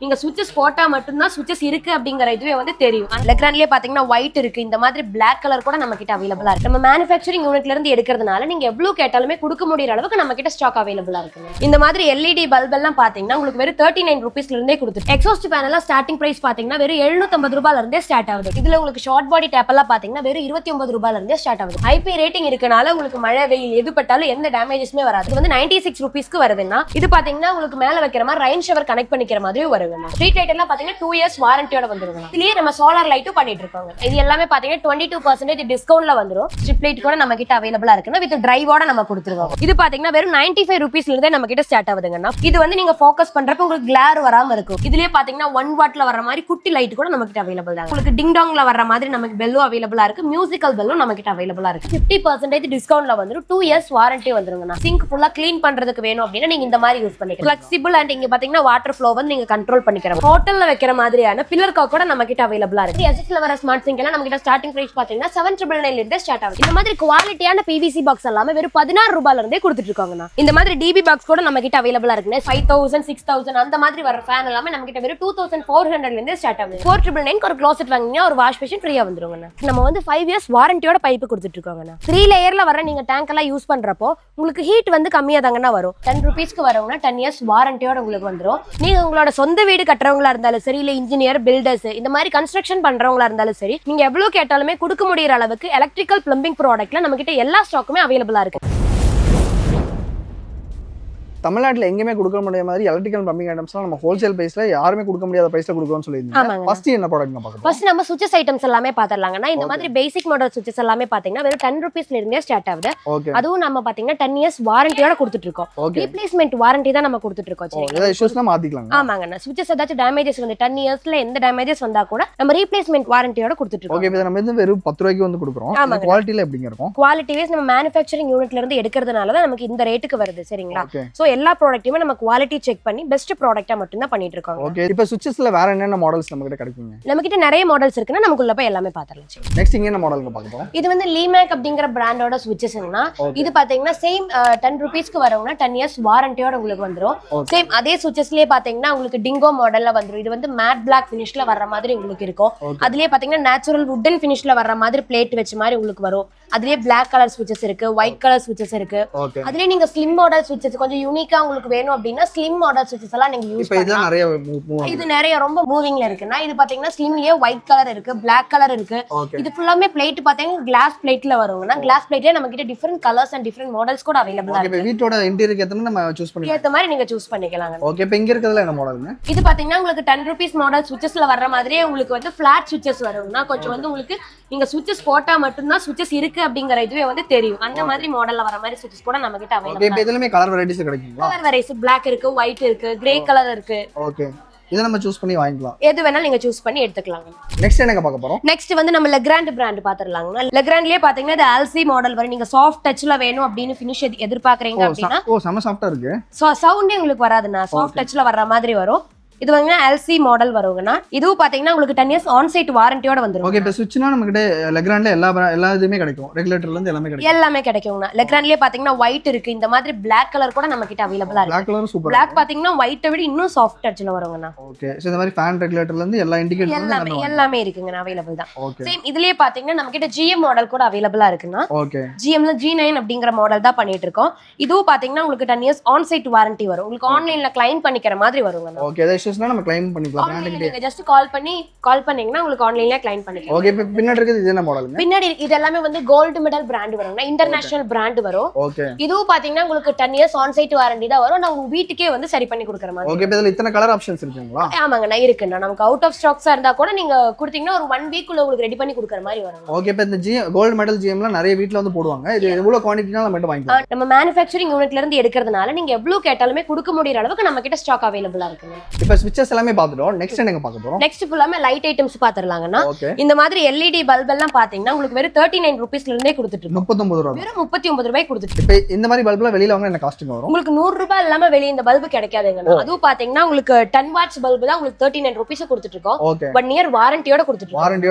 நீங்க சுவிட்சஸ் போட்டா மட்டும்தான் சுவிட்சஸ் இருக்கு அப்படிங்கிற இதுவே வந்து தெரியும். லெக்ரான்லயே பாத்தீங்கன்னா ஒயிட் இருக்கு, இந்த மாதிரி பிளாக் கலர் கூட நம்ம கிட்ட அவைலபிளா இருக்கு. நம்ம மேனுஃபேக்சரிங் யூனிட்ல இருந்து எடுக்கிறதுனால நீங்க எவ்வளவு கேட்டாலுமே கொடுக்க முடியற அளவுக்கு நம்ம கிட்ட ஸ்டாக் அவைலபிளா இருக்குங்க. இந்த மாதிரி எல்இடி பல்ப் எல்லாம் பாத்தீங்கன்னா உங்களுக்கு வெறும் 39 ரூபீஸ்ல இருந்தே கொடுத்துட்டு எக்ஸாஸ்ட் ஃபேன் எல்லாம் ஸ்டார்டிங் பிரைஸ் பாத்தீங்கன்னா வெறும் 750 ரூபாயில இருந்தே ஸ்டார்ட் ஆகுது. இதுல உங்களுக்கு ஷார்ட் பாடி டேப் எல்லாம் பாத்தீங்கன்னா வெறும் 29 ரூபாயில இருந்தே ஸ்டார்ட் ஆகுது. ஐபி ரேட்டிங் இருக்கனால உங்களுக்கு மழை வெயில் எது பட்டாலும் எந்த டேமேஜஸ்மே வராது. இது வந்து 96 ரூபீஸ்க்கு வருதுன்னா இது பாத்தீங்கன்னா உங்களுக்கு மேல வைக்கிற மாதிரி ரெயின் ஷவர் கனெக்ட் பண்ணிக்கிற மாதிரி வருங்க. ஸ்ட்ரீட் லைட் எல்லாம் பாத்தீங்கன்னா 2 இயர்ஸ் வாரண்டியோட வந்துருங்க. இதுலயே நம்ம சோலார் லைட்டும் பண்ணிட்டு இருக்கோங்க. இது எல்லாமே பாத்தீங்கன்னா 22% டிஸ்கவுண்ட்ல வந்துரும். ஸ்ட்ரிப் லைட் கூட நம்ம கிட்ட அவைலபிளா இருக்குன்னா வித் டிரைவோட நம்ம கொடுத்துருவோம். இது பாத்தீங்கன்னா வெறும் 95 ரூபீஸ்ல இருந்தே நம்ம கிட்ட ஸ்டார்ட் ஆகுதுங்கன்னா. இது வந்து நீங்க ஃபோக்கஸ் பண்றப்ப உங்களுக்கு கிளார் வராம இருக்கும். இதுலயே பாத்தீங்கன்னா 1 வாட்ல வர மாதிரி குட்டி லைட் கூட நம்ம கிட்ட அவைலபிள் தான். உங்களுக்கு டிங் டாங்ல வர மாதிரி நமக்கு பெல்லும் அவைலபிளா இருக்கு, மியூசிக்கல் பெல்லும் நம்ம கிட்ட அவைலபிளா இருக்கு. 50% டிஸ்கவுண்ட்ல வந்துரும். 2 இயர்ஸ் வாரண்டி வந்துருங்க. சிங்க் ஃபுல்லா க்ளீன் பண்றதுக்கு வேணும் அப்படின்னா நீங்க இந்த மாதிரி யூஸ் பண்ணிக்கலாம். ஃபிளெக்சிபிள் அண்ட் இங்க பாத்தீங்கன்னா வாட்டர் ஃப்ளோ வந்து நீங்க கண்ட்ரோல் பண்ணிக்கலாம். ஹோட்டல்ல வைக்கிற மாதிரியான பில்லர் காக் கூட நம்ம கிட்ட அவைலபிளா இருக்கு. எஸ்எஸ்ல வர ஸ்மார்ட் சிங்க் எல்லாம் நம்ம கிட்ட ஸ்டார்டிங் பிரைஸ் பாத்தீங்கன்னா 799 ல இருந்தே ஸ்டார்ட் ஆகுது. இந்த மாதிரி குவாலிட்டியான பிவிசி பாக்ஸ் எல்லாமே வெறும் 16 ரூபாயில இருந்தே கொடுத்துட்டு இருக்காங்க. இந்த மாதிரி டிபி பாக்ஸ் கூட நம்ம கிட்ட அவைலபிளா இருக்கு. 5000 6000 அந்த மாதிரி வர ஃபேன் எல்லாமே நம்ம கிட்ட வெறும் 2400 ல இருந்தே ஸ்டார்ட் ஆகுது. 4999 ஒரு க்ளோசெட் வாங்குனீங்கன்னா ஒரு வாஷ் பேஷன் ஃப்ரீயா வந்துருங்க. நம்ம வந்து 5 இயர்ஸ் வாரண்டியோட பைப் கொடுத்துட்டு இருக்காங்க. 3 லேயர்ல வர நீங்க டேங்க் எல்லாம் யூஸ் பண்றப்போ உங்களுக்கு ஹீட் வந்து கம்மியா தாங்கன்னா வரும். 10 ரூபீஸ்க்கு வரவங்கன்னா 10 இயர்ஸ் வாரண்டியோட உங்களுக்கு வந்துரும். நீங்க உங்களோட சொந்த வீடு கட்டுறவங்களா இருந்தாலும் சரி, இல்ல இன்ஜினியர் பில்டர்ஸ் இந்த மாதிரி கன்ஸ்ட்ரக்ஷன் பண்றவங்களா இருந்தாலும் சரி, நீங்க எவ்வளவு கேட்டாலுமே கொடுக்க முடியற அளவுக்கு எலக்ட்ரிக்கல் பிளம்பிங் ப்ராடக்ட்ல நம்ம கிட்ட எல்லா ஸ்டாக்குமே அவைலபிளா இருக்கு. தமிழ்நாட்டில் எங்கேயுமே கொடுக்க முடியாத மாதிரி எலக்ட்ரிக்கல் பிளம்பிங் ஐட்டம்ஸ்லாம் நம்ம ஹோல்சேல் பிரைஸ்ல யாருமே கொடுக்க முடியாத பிரைஸ்ல கொடுக்குறோம்னு சொல்லியிருந்தீங்க. ஃபர்ஸ்ட் என்ன ப்ராடக்ட் நம்ம பார்க்கலாம்? ஃபர்ஸ்ட் நம்ம சுவிட்சஸ் ஐட்டம்ஸ் எல்லாமே பாத்துறலாம்னா. இந்த மாதிரி பேசிக் மாடல் சுவிட்சஸ் எல்லாமே பாத்தீங்கன்னா வெறும் 10 ரூபீஸ்ல இருந்தே ஸ்டார்ட் ஆகுது. அதுவும் நம்ம பாத்தீங்கன்னா 10 இயர்ஸ் வாரண்டியோட கொடுத்துட்டு இருக்கோம். ரீப்ளேஸ்மென்ட் வாரண்டி தான் நம்ம கொடுத்துட்டு இருக்கோம். ஏதாவது இஷ்யூஸ்னா மாத்திக்கலாம். ஆமாங்க. சுவிட்சஸ் ஏதாச்சும் டேமேஜஸ் வந்து 10 இயர்ஸ்ல எந்த டேமேஜஸ் வந்தா கூட நம்ம ரீப்ளேஸ்மெண்ட் வாரண்டியோட கொடுத்துட்டு இருக்கோம். ஓகே, இப்போ நம்ம வந்து வெறும் 10 ரூபாய்க்கு வந்து கொடுக்குறோம். குவாலிட்டில எப்படிங்க இருக்கும்? குவாலிட்டி வைஸ் நம்ம மேனுஃபேக்சரிங் யூனிட்ல இருந்து எடுக்கிறதுனால தான் நமக்கு இந்த ரேட்டுக்கு வருது. சரிங்களா? சோ எல்லா ப்ராடக்ட்டையுமே நம்ம குவாலிட்டி செக் பண்ணி பெஸ்ட் ப்ராடக்ட்டா மட்டும் தான் பண்ணிட்டு இருக்கோம். ஓகே, இப்போ சுவிட்சஸ்ல வேற என்னென்ன மாடல்ஸ் நம்ம கிட்ட கிடைக்குங்க? நம்ம கிட்ட நிறைய மாடல்ஸ் இருக்குன்னா நமக்குள்ள போய் எல்லாமே பாத்துறலாம். நெக்ஸ்ட் இங்க என்ன மாடல்ங்க பார்க்க போறோம்? இது வந்து லீமேக் அப்படிங்கற பிராண்டோட சுவிட்சஸ்னா. இது பாத்தீங்கன்னா சேம் 10 ரூபீஸ்க்கு வரவங்க 10 இயர்ஸ் வாரண்டியோட உங்களுக்கு வந்துரும். சேம் அதே சுவிட்சஸ்லயே பாத்தீங்கன்னா உங்களுக்கு டிங்கோ மாடல்ல வந்துரும். இது வந்து மேட் பிளாக் ஃபினிஷ்ல வர்ற மாதிரி உங்களுக்கு இருக்கும். அதுலயே பாத்தீங்கன்னா நேச்சுரல் வுடன் ஃபினிஷ்ல வர்ற மாதிரி பிளேட் வெச்ச மாதிரி உங்களுக்கு வரும். அதுலயே பிளாக் கலர் சுவிட்சஸ் இருக்கு, ஒயிட் கலர் சுவிட்சஸ் இருக்கு. அதுலயே நீங்க ஸ்லிம் மாடல் சுவிட்சஸ் கொஞ்சம் யூனிக்கா உங்களுக்கு வேணும் அப்படின்னா ஸ்லிம் மாடல் சுவிட்சஸ் எல்லாம் நீங்க யூஸ் பண்ணலாம். இது நிறைய ரொம்ப மூவிங்ல இருக்குன்னா. இது பாத்தீங்கன்னா ஸ்லிம்லயே ஒயிட் கலர் இருக்கு, பிளாக் கலர் இருக்கு. இது ஃபுல்லாமே பிளேட் பாத்தீங்கன்னா கிளாஸ் பிளேட்ல வரும்னா. கிளாஸ் பிளேட்லயே நம்ம கிட்ட different colours and different models கூட அவைலபிளா இருக்கு. வீட்டோட இன்டீரியருக்கு ஏத்த மாதிரி நம்ம சூஸ் பண்ணிக்கலாம். ஏத்த மாதிரி நீங்க சூஸ் பண்ணிக்கலாம். ஓகே, இப்போ இங்க இருக்குதுல என்ன மாடல்ங்க? இது பாத்தீங்கன்னா உங்களுக்கு 10 ரூபீஸ் மாடல் சுவிட்சஸ்ல வர்ற மாதிரியே உங்களுக்கு வந்து ஃபிளாட் சுவிட்சஸ் வரும்னா. கொஞ்சம் வந்து உங்களுக்கு நீங்க சுவிட்சஸ் போட்டா மட்டும்தான் சுவிட்சஸ் இருக்கு அப்படிங்கிற இதுவே வந்து தெரியும். அந்த மாதிரி மாடல்ல வர மாதிரி சுவிட்சஸ் கூட நம்ம கிட்ட அவைலபிளா இருக்கு. ஓகே, இதுலயே கலர் வெரைட்டிஸ் கிடைக்குங்களா? கலர் வெரைட்டிஸ் Black இருக்கு, ஒயிட் இருக்கு, கிரே கலர் இருக்கு. ஓகே, இத நம்ம சூஸ் பண்ணி வாங்கிக்கலாம். எது வேணாலும் நீங்க சூஸ் பண்ணி எடுத்துக்கலாம். நெக்ஸ்ட் என்ன பார்க்க போறோம்? நெக்ஸ்ட் வந்து நம்ம லெக்ராண்ட் பிராண்ட் பாத்துறலாம்னா. லெக்ராண்ட்லயே பாத்தீங்கன்னா இது ஆல்சி மாடல் வரை நீங்க சாஃப்ட் டச்ல வேணும் அப்படின்னு ஃபினிஷ் எதிர்பார்க்கறீங்க அப்படின்னா. ஓ, செம சாஃப்ட்டா இருக்கு. சவுண்டே உங்களுக்கு வராதுன்னா சாஃப்ட் டச்ல வர்ற மாதிரி வரும். இது வந்து எல்சி மாடல் வரும்னா. இதுவும் பாத்தீங்கன்னா உங்களுக்கு 10 இயர்ஸ் ஆன் சைட் வாரண்டியோட வந்துரும். ஓகே, இப்போ சுவிட்ச்னா நம்ம கிட்ட லெக்ராண்ட்ல எல்லா இதுமே கிடைக்கும். ரெகுலேட்டர்ல இருந்து எல்லாமே கிடைக்கும்னா. லெக்ராண்ட்லயே பாத்தீங்கன்னா ஒயிட் இருக்கு, இந்த மாதிரி Black கலர் கூட நம்ம கிட்ட அவைலபிளா இருக்கு. Black colour super. Black பாத்தீங்கன்னா ஒயிட்ட விட இன்னும் சாஃப்ட் டச்ல வரும்னா. ஓகே, சோ இந்த மாதிரி ஃபேன் ரெகுலேட்டர்ல இருந்து எல்லா இண்டிகேட்டர்ஸ் எல்லாமே இருக்குங்க, அவைலபிள் தான். சேம் இதுலயே பாத்தீங்கன்னா நம்ம கிட்ட GM மாடல் கூட அவைலபிளா இருக்குன்னா. ஓகே, GMல G9 அப்படிங்கற மாடல் தான் பண்ணிட்டு இருக்கோம். இதுவும் பாத்தீங்கன்னா உங்களுக்கு 10 இயர்ஸ் ஆன் சைட் வாரண்டி வரும். உங்களுக்கு ஆன்லைன்ல கிளைம் பண்ணிக்கிற மாதிரி வரும்ங்க. ஓகே, ஏதாவது இஷ்யூஸ்னா நம்ம கிளைம் பண்ணிக்கலாம். நீங்க ஜஸ்ட் கால் பண்ணீங்கன்னா உங்களுக்கு ஆன்லைன்ல கிளைம் பண்ணிக்கலாம். ஓகே, இப்போ பின்னாடி இருக்குது இது என்ன மாடலுங்க? பின்னாடி இது எல்லாமே வந்து கோல்ட் மெடல் பிராண்ட் வரும்னா. இன்டர்நேஷனல் பிராண்ட் வரும். ஓகே, இதுவும் பாத்தீங்கன்னா உங்களுக்கு 10 இயர்ஸ் ஆன் சைட் வாரண்டி தான் வரும். நான் உங்க வீட்டுக்கே வந்து சரி பண்ணி கொடுக்குற மாதிரி. ஓகே, இதுல இத்தனை கலர் ஆப்ஷன்ஸ் இருக்குங்களா? ஆமாங்க, நான் இருக்குண்ணா. நமக்கு அவுட் ஆஃப் ஸ்டாக்ஸா இருந்தா கூட நீங்க கொடுத்தீங்கன்னா ஒரு 1 வீக்குள்ள உங்களுக்கு ரெடி பண்ணி கொடுக்குற மாதிரி வரும். ஓகே, இப்போ இந்த கோல்ட் மெடல் GMல நிறைய வீட்ல வந்து போடுவாங்க. இது எவ்வளவு குவாண்டிட்டினா நம்ம மட்டும் வாங்கிக்கலாம். நம்ம மேனுஃபேக்சரிங் யூனிட்ல இருந்து எடுக்கிறதுனால நீங்க எவ்வளவு கேட்டாலுமே கொடுக்க முடியற அளவுக்கு நம்ம கிட்ட ஸ்டாக் அவைலபிளா இருக்குங்க. இப்போ ஸ்விட்சஸ் எல்லாமே பார்த்துட்டோம். நெக்ஸ்ட் என்னங்க பார்க்க போறோம்? நெக்ஸ்ட் ஃபுல்லாமே லைட் ஐட்டம்ஸ் பாத்துறலாம்னா. இந்த மாதிரி LED பல்ப் எல்லாம் பாத்தீங்கன்னா உங்களுக்கு வெறும் 39 ரூபீஸ்ல இருந்தே கொடுத்துட்டு இருக்கோம். 39 ரூபாய். வெறும் 39 ரூபாய் கொடுத்துட்டு. இப்போ இந்த மாதிரி பல்ப்ல வெளியில வாங்க என்ன காஸ்ட்ங்க வரும்? உங்களுக்கு 100 ரூபாய் இல்லாம வெளிய இந்த பல்ப் கிடைக்காதுங்க. அதுவும் பாத்தீங்கன்னா உங்களுக்கு 10 வாட்ஸ் பல்ப் தான் உங்களுக்கு 39 ரூபீஸ் கொடுத்துட்டு இருக்கோம். 1 இயர் வாரண்டியோட கொடுத்துட்டு இருக்கோம்.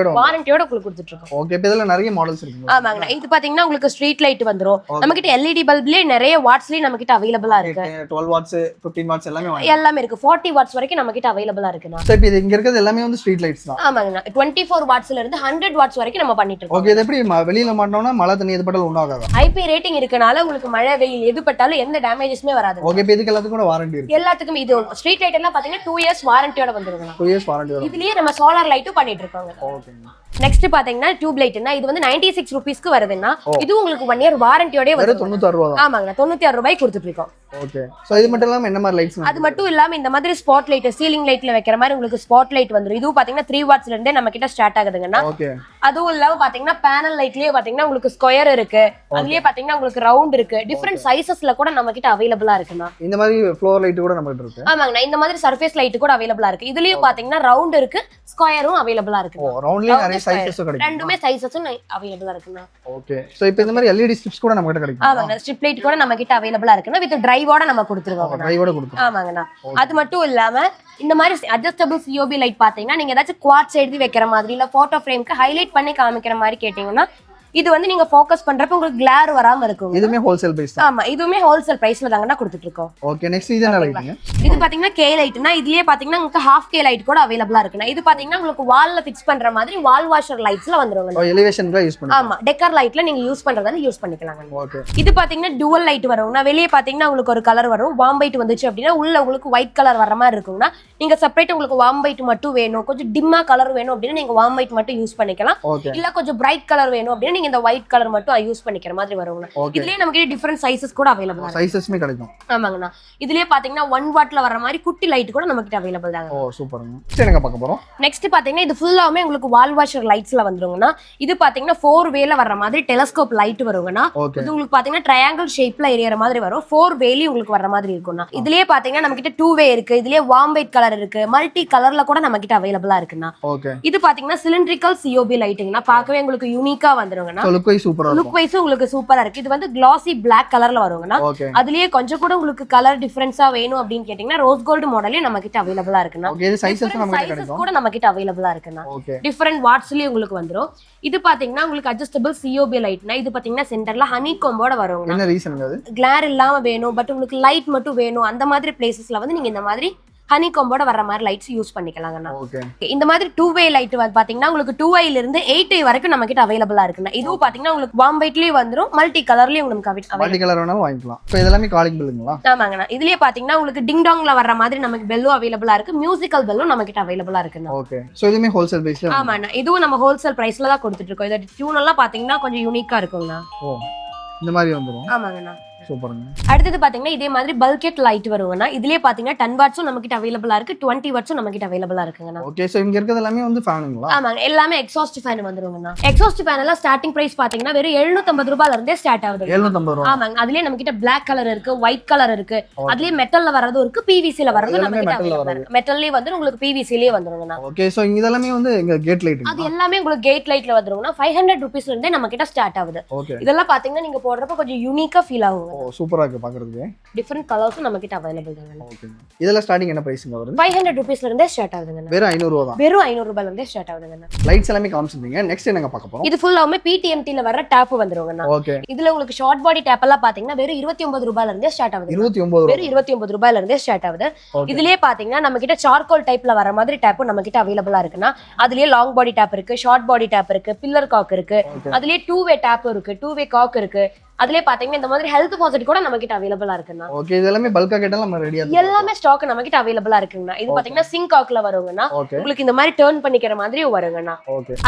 வாரண்டியோட உங்களுக்கு கொடுத்துட்டு இருக்கோம். ஓகே, இப்போ இதுல நிறைய மாடல்ஸ் இருக்கு. ஆமாங்க, இது பாத்தீங்கன்னா உங்களுக்கு ஸ்ட்ரீட் லைட் வந்துரும். நம்ம கிட்ட LED பல்ப்லயே நிறைய வாட்ஸ்லயே நம்ம கிட்ட அவைலபிளா இருக்கு. 12 வாட்ஸ் 15 வாட்ஸ் எல்லாமே இருக்கு. 40 வாட்ஸ் வரைக்கும் வரைக்கும் நம்ம கிட்ட அவைலபிளா இருக்குண்ணா. சோ இப்போ இது இங்க இருக்கிறது எல்லாமே வந்து ஸ்ட்ரீட் லைட்ஸ் தான். ஆமாங்கண்ணா. 24 வாட்ஸ்ல இருந்து 100 வாட்ஸ் வரைக்கும் நம்ம பண்ணிட்டு இருக்கோம். ஓகே, இது எப்படி வெளியில மாட்டோம்னா மழை தண்ணி எது பட்டாலும் ஒண்ணும் ஆகாதா? ஐபி ரேட்டிங் இருக்கனால உங்களுக்கு மழை வெயில் எது பட்டாலும் எந்த டேமேஜஸ்மே வராது. ஓகே, இப்போ இதுக்கு எல்லாத்துக்கும் கூட வாரண்டி இருக்கு. எல்லாத்துக்கும் இது ஸ்ட்ரீட் லைட் எல்லாம் பாத்தீங்கன்னா 2 இயர்ஸ் வாரண்டியோட வந்துருங்க. 2 இயர்ஸ் வாரண்டி வரும். இதுலயே நம்ம சோலார் லைட்டும் பண்ணிட்டு இருக்கோங்க. ஓகேங்க. நெக்ஸ்ட் பாத்தீங்கன்னா டியூப் லைட்னா இது வந்து 96 ரூபீஸ்க்கு வருதுன்னா இது உங்களுக்கு 1 இயர் வாரண்டியோட வருது. 96 ரூபாய் தான். ஆமாங்க, 96 ரூபாய் கொடுத்துட்டு இருக்கோம். ஓகே, சோ இது மட்டும் இல்லாம என்ன மாதிரி லைட்ஸ்? அது மட்டும் இல்லாம இந்த மாதிரி ஸ்பாட் லைட், சீலிங் லைட்ல வைக்கிற மாதிரி உங்களுக்கு ஸ்பாட் லைட் வந்துரும். இது பாத்தீங்கன்னா 3 வாட்ஸ்ல இருந்தே நம்ம கிட்ட ஸ்டார்ட் ஆகுதுங்கன்னா. ஓகே, அதுவும் இல்லாம பாத்தீங்கன்னா பேனல் லைட்லயே பாத்தீங்கன்னா உங்களுக்கு ஸ்கொயர் இருக்கு, அதுலயே பாத்தீங்கன்னா உங்களுக்கு ரவுண்ட் இருக்கு, டிஃபரெண்ட் சைஸஸ்ல கூட நம்ம கிட்ட அவைலபிளா இருக்குண்ணா. இந்த மாதிரி ஃப்ளோர் லைட் கூட நம்ம கிட்ட இருக்கு. ஆமாங்கண்ணா, இந்த மாதிரி சர்ஃபேஸ் லைட் கூட அவைலபிளா இருக்கு. இதுலயும் பாத்தீங்கன்னா ரவுண்ட் இருக்கு, ஸ்கொயரும் அவைலபிளா இருக்கு. ரவுண்ட்லயே நிறைய சைஸஸ் கிடைக்கும். ரெண்டுமே சைஸஸும் அவைலபிளா இருக்குண்ணா. ஓகே, சோ இப்போ இந்த மாதிரி LED ஸ்ட்ரிப்ஸ் கூட நம்ம கிட்ட கிடைக்கும். ஆமாங்க, ஸ்ட்ரிப் லைட் கூட நம்ம கிட்ட அவைலபிளா இருக்குண்ணா. வித் டிரைவோட நம்ம கொடுத்துருக்கோம். டிரைவோட கொடுத்துருக்கோம். ஆமாங்கண்ணா. அது மட்டும் இல்லாம இந்த மாதிரி அட்ஜஸ்டபிள் COB லைட் பாத்தீங்கன்னா நீங்க ஏதாச்சும் குவார்ட்ஸ் எழுதி வைக்கிற மாதிரி இல்ல போட்டோ ஃப்ரேம்க்கு ஹைலைட் பண்ணி காமிக்கிற மாதிரி கேட்டீங்கன்னா இது வந்து நீங்க ஃபோக்கஸ் பண்றப்ப உங்களுக்கு கிளார் வராம இருக்கும். இதுமே ஹோல்சேல் பிரைஸ் தான். ஆமா, இதுவுமே ஹோல்சேல் பிரைஸ்ல தாங்கண்ணா கொடுத்துட்டு இருக்கோம். ஓகே, நெக்ஸ்ட் இது என்ன லைட்ங்க? இது பாத்தீங்கன்னா K லைட்னா இதுலயே பாத்தீங்கன்னா உங்களுக்கு half K லைட் கூட அவைலபிளா இருக்குண்ணா. இது பாத்தீங்கன்னா உங்களுக்கு வால்ல ஃபிக்ஸ் பண்ற மாதிரி வால் வாஷர் லைட்ஸ்ல வந்துருங்க. எலிவேஷன்ல யூஸ் பண்ணுங்க. ஆமா, டெக்கர் லைட்ல நீங்க யூஸ் பண்றதால யூஸ் பண்ணிக்கலாங்க. ஓகே, இது பாத்தீங்கன்னா டுவல் லைட் வரும்னா வெளியே பாத்தீங்கன்னா உங்களுக்கு ஒரு கலர் வரும். வார்ம் ஒயிட் வந்துச்சு அப்படின்னா உள்ள உங்களுக்கு ஒயிட் கலர் வர மாதிரி இருக்கும்னா நீங்க செப்பரேட் உங்களுக்கு வார்ம் ஒயிட் மட்டும் வேணும், கொஞ்சம் டிம்மா கலர் வேணும் அப்படின்னா நீங்க வார்ம் ஒயிட் மட்டும் யூஸ் பண்ணிக்கலாம். இல்ல கொஞ்சம் பிரைட் கலர் வேணும் அப்படின்னா நீங்க இந்த ஒயிட் கலர் மட்டும் யூஸ் பண்ணிக்கிற மாதிரி வரும்ங்க. இதுலயே நமக்கு டிஃபரெண்ட் சைஸஸ் கூட அவைலபிள் இருக்கு. சைஸஸ்மே கிடைக்கும். ஆமாங்கண்ணா. இதுலயே பாத்தீங்கன்னா 1 வாட்ல வர மாதிரி குட்டி லைட் கூட நமக்கு அவைலபிள் தாங்க. ஓ சூப்பர்ங்க. சரி, என்னங்க பார்க்க போறோம்? நெக்ஸ்ட் பாத்தீங்கன்னா இது ஃபுல்லாவே உங்களுக்கு வால் வாஷர் லைட்ஸ்ல வந்துருங்கண்ணா. இது பாத்தீங்கன்னா 4 வேல வர மாதிரி டெலஸ்கோப் லைட் வருங்கண்ணா. இது உங்களுக்கு பாத்தீங்கன்னா ட்ரையாங்கிள் ஷேப்ல எரியற மாதிரி வரும். 4 வேலி உங்களுக்கு வர மாதிரி இருக்கும்ண்ணா. இதுலயே பாத்தீங்கன்னா நம்ம கிட்ட 2 வே இருக்கு. இதுலயே வார்ம் ஒயிட் கலர் இருக்கு, மல்டி கலர்ல கூட நம்ம கிட்ட அவைலபிளா இருக்குண்ணா. இது பாத்தீங்கன்னா சிலிண்ட்ரிக்கல் COB லைட்டிங்னா பார்க்கவே உங்களுக்கு யூனிக்கா வந்துருங்கண்ணா. லுக் வைஸ் சூப்பரா இருக்கு. லுக் வைஸ் உங்களுக்கு சூப்பரா இருக்கு. இது வந்து கிளாசி பிளாக் கலர்ல வருங்கண்ணா. அதுலயே கொஞ்சம் கூட உங்களுக்கு கலர் டிஃபரன்ஸா வேணும் அப்படின்னு கேட்டீங்கன்னா ரோஸ் கோல்டு மாடலே நம்ம கிட்ட அவைலபிளா இருக்குண்ணா. சைஸஸ் கூட நம்ம கிட்ட அவைலபிளா இருக்குண்ணா. டிஃபரெண்ட் வாட்ஸ்லயே உங்களுக்கு வந்துரும். இது பாத்தீங்கன்னா உங்களுக்கு அட்ஜஸ்டபிள் COB லைட்னா இது பாத்தீங்கன்னா சென்டர்ல ஹனி கோம்போட வருங்க. என்ன ரீசன் அது? கிளார் இல்லாம வேணும் பட் உங்களுக்கு லைட் மட்டும் வேணும் அந்த மாதிரி பிளேசஸ்ல வந்து நீங்க இந்த மாதிரி ஹனி கோம்போட வர மாதிரி லைட்ஸ் யூஸ் பண்ணிக்கலாங்கண்ணா. இந்த மாதிரி 2 வே லைட் பாத்தீங்கன்னா உங்களுக்கு 2i ல இருந்து 8i வரைக்கும் நம்ம கிட்ட அவைலபிளா இருக்குண்ணா. இதுவும் பாத்தீங்கன்னா உங்களுக்கு வார்ம் ஒயிட்லயே வந்துரும், மல்டி கலர்லயே உங்களுக்கு மல்டி கலர் வேணாலும் வாங்கிக்கலாம். இப்போ இதெல்லாம் காலிங் பெல்லுங்களா? ஆமாங்கண்ணா. இதுலயே பாத்தீங்கன்னா உங்களுக்கு டிங் டாங்ல வர மாதிரி நமக்கு பெல்லும் அவைலபிளா இருக்கு, மியூசிக்கல் பெல்லும் நம்ம கிட்ட அவைலபிளா இருக்குண்ணா. ஓகே, சோ இதுமே ஹோல்சேல் பிரைஸ்ல? ஆமாண்ணா, இதுவும் நம்ம ஹோல்சேல் பிரைஸ்ல தான் கொடுத்துட்டு இருக்கோம். இதோட டியூன் எல்லாம் பாத்தீங்கன்னா கொஞ்சம் யூனிக்கா இருக்குங்கண்ணா. ஓ, இந்த மாதிரி வந்துரும். ஆமாங்கண்ணா. சூப்பர்ங்க. அடுத்து பாத்தீங்கன்னா இதே மாதிரி பல்கெட் லைட் வருங்கண்ணா. இதுலயே பாத்தீங்கன்னா 10 வாட்ஸும் நம்ம கிட்ட அவைலபிளா இருக்கு, 20 வாட்ஸும் நம்ம கிட்ட அவைலபிளா இருக்குங்கண்ணா. ஓகே, சோ இங்க இருக்கிறது எல்லாமே வந்து ஃபேனுங்களா? ஆமாங்க, எல்லாமே எக்ஸாஸ்ட் ஃபேன் வந்துருங்கண்ணா. எக்ஸாஸ்ட் ஃபேன் எல்லாம் ஸ்டார்டிங் பிரைஸ் பாத்தீங்கன்னா வெறும் 750 ரூபாயில இருந்தே ஸ்டார்ட் ஆகுது. 750 ரூபாய். ஆமாங்க, அதுலயே நம்ம கிட்ட பிளாக் கலர் இருக்கு, ஒயிட் கலர் இருக்கு, அதுலயே மெட்டல்ல வரதும் இருக்கு, PVC ல வரதும் நம்ம கிட்ட அவைலபிளா இருக்கு. மெட்டல்லயே வந்து உங்களுக்கு PVC லயே வந்துருங்கண்ணா. ஓகே, சோ இங்க இதெல்லாம் வந்து எங்க கேட் லைட். அது எல்லாமே உங்களுக்கு கேட் லைட்ல வந்துருங்கண்ணா. 500 ரூபீஸ்ல இருந்தே நம்ம கிட்ட ஸ்டார்ட் ஆகுது. இதெல்லாம் பாத்தீங்கன்னா நீங்க போடுறப்ப கொஞ்சம் யூனிக்கா ஃபீல் ஆகும். ஓ சூப்பரா இருக்கு பாக்குறதுக்கு. டிஃபரெண்ட் கலர்ஸும் நம்ம கிட்ட அவைலபிள் தாங்க. ஓகே, இதெல்லாம் ஸ்டார்டிங் என்ன பிரைஸ்ங்க வருது? 500 ரூபீஸ்ல இருந்தே ஸ்டார்ட் ஆகுதுங்க. வெறும் 500 ரூபாய் தான். வெறும் 500 ரூபாயில இருந்தே ஸ்டார்ட் ஆகுதுங்க. லைட்ஸ் எல்லாமே காமிச்சிருந்தீங்க. நெக்ஸ்ட் என்னங்க பார்க்க போறோம்? இது ஃபுல்லாமே PTMT ல வர டாப் வந்துருங்கண்ணா. ஓகே, இதுல உங்களுக்கு ஷார்ட் பாடி டாப் எல்லாம் பாத்தீங்கன்னா வெறும் 29 ரூபாயில இருந்தே ஸ்டார்ட் ஆகுது. 29 வெறும் 29 ரூபாயில இருந்தே ஸ்டார்ட் ஆகுது. இதுலயே பாத்தீங்கன்னா நம்ம கிட்ட சார்கோல் டைப்ல வர மாதிரி டாப்பும் நம்ம கிட்ட அவைலபிளா இருக்குன்னா. அதுலயே லாங் பாடி டாப் இருக்கு, ஷார்ட் பாடி டாப் இருக்கு, பில்லர் காக் இருக்கு, அதுலயே 2 வே டாப் இருக்கு, 2 வே காக் இருக்கு. அதுலயே பாத்தீங்கன்னா இந்த மாதிரி ஹெல்த் பாசிட் கூட நம்ம கிட்ட அவைலபிளா இருக்குன்னா. ஓகே, இது எல்லாமே பல்கா கேட்டா நம்ம ரெடியா எல்லாமே ஸ்டாக் நம்ம கிட்ட அவைலபிளா இருக்குங்கண்ணா. இது பாத்தீங்கன்னா சிங்க் காக்ல வருங்கண்ணா. உங்களுக்கு இந்த மாதிரி டர்ன் பண்ணிக்கிற மாதிரி வருங்கண்ணா.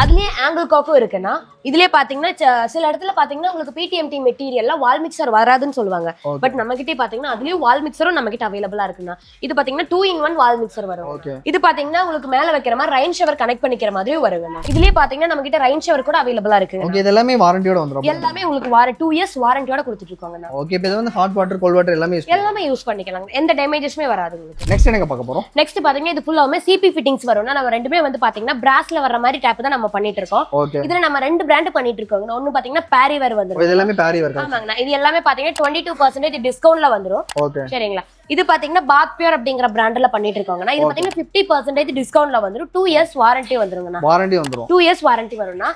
அதுலயே ஆங்கிள் காக்கும் இருக்குன்னா. இதுலயே பாத்தீங்கன்னா சில இடத்துல பாத்தீங்கன்னா உங்களுக்கு PTMT மெட்டீரியல்ல வால் மிக்சர் வராதுன்னு சொல்லுவாங்க. பட் நம்ம கிட்ட பாத்தீங்கன்னா அதுலயே வால் மிக்சரும் நம்ம கிட்ட அவைலபிளா இருக்குன்னா. இது பாத்தீங்கன்னா 2-in-1 வால் மிக்சர் வரும். இது பாத்தீங்கன்னா உங்களுக்கு மேல வைக்கிற மாதிரி ரெயின் ஷவர் கனெக்ட் பண்ணிக்கிற மாதிரி வருங்கண்ணா. இதுலயே பாத்தீங்கன்னா நம்ம கிட்ட ரெயின் ஷவர் கூட அவைலபிளா இருக்கு. ஓகே, இது எல்லாமே வாரண்டியோட வந்துரும். எல்லாமே உங்களுக்கு 2 இயர்ஸ் வாரண்டியோட கொடுத்துட்டு. ஓகே, இப்போ இது வந்து ஹாட் வாட்டர் கோல்ட் வாட்டர் எல்லாமே யூஸ் பண்ணிக்கலாம். எந்த டேமேஜஸ்மே வராது உங்களுக்கு. நெக்ஸ்ட் என்னங்க பார்க்க போறோம்? நெக்ஸ்ட் பாத்தீங்கன்னா இது ஃபுல்லாமே CP ஃபிட்டிங்ஸ் வரும்னா. நம்ம ரெண்டுமே வந்து பாத்தீங்கன்னா பிராஸ்ல வர மாதிரி டாப் தான் நம்ம பண்ணிட்டு இருக்கோம். இதுல நம்ம 2 பிராண்ட் பண்ணிட்டு இருக்கோம். ஒன்னு பாத்தீங்கன்னா பாரிவேர் வந்துரும். இது எல்லாமே பாரிவேர். ஆமாங்க, இது எல்லாமே பாத்தீங்கன்னா 22% டிஸ்கவுண்ட்ல வந்துரும். சரிங்களா? இது பாத்தீங்கன்னா பாத் பியூர் அப்படிங்கற பிராண்ட்ல பண்ணிட்டு இருக்காங்கன்னா. இது பாத்தீங்கன்னா 50% டிஸ்கவுண்ட்ல வந்துரும். 2 இயர்ஸ் வாரண்டி வந்துருங்கண்ணா. வாரண்டி வந்துரும். 2 இயர்ஸ் வாரண்டி வரும்னா.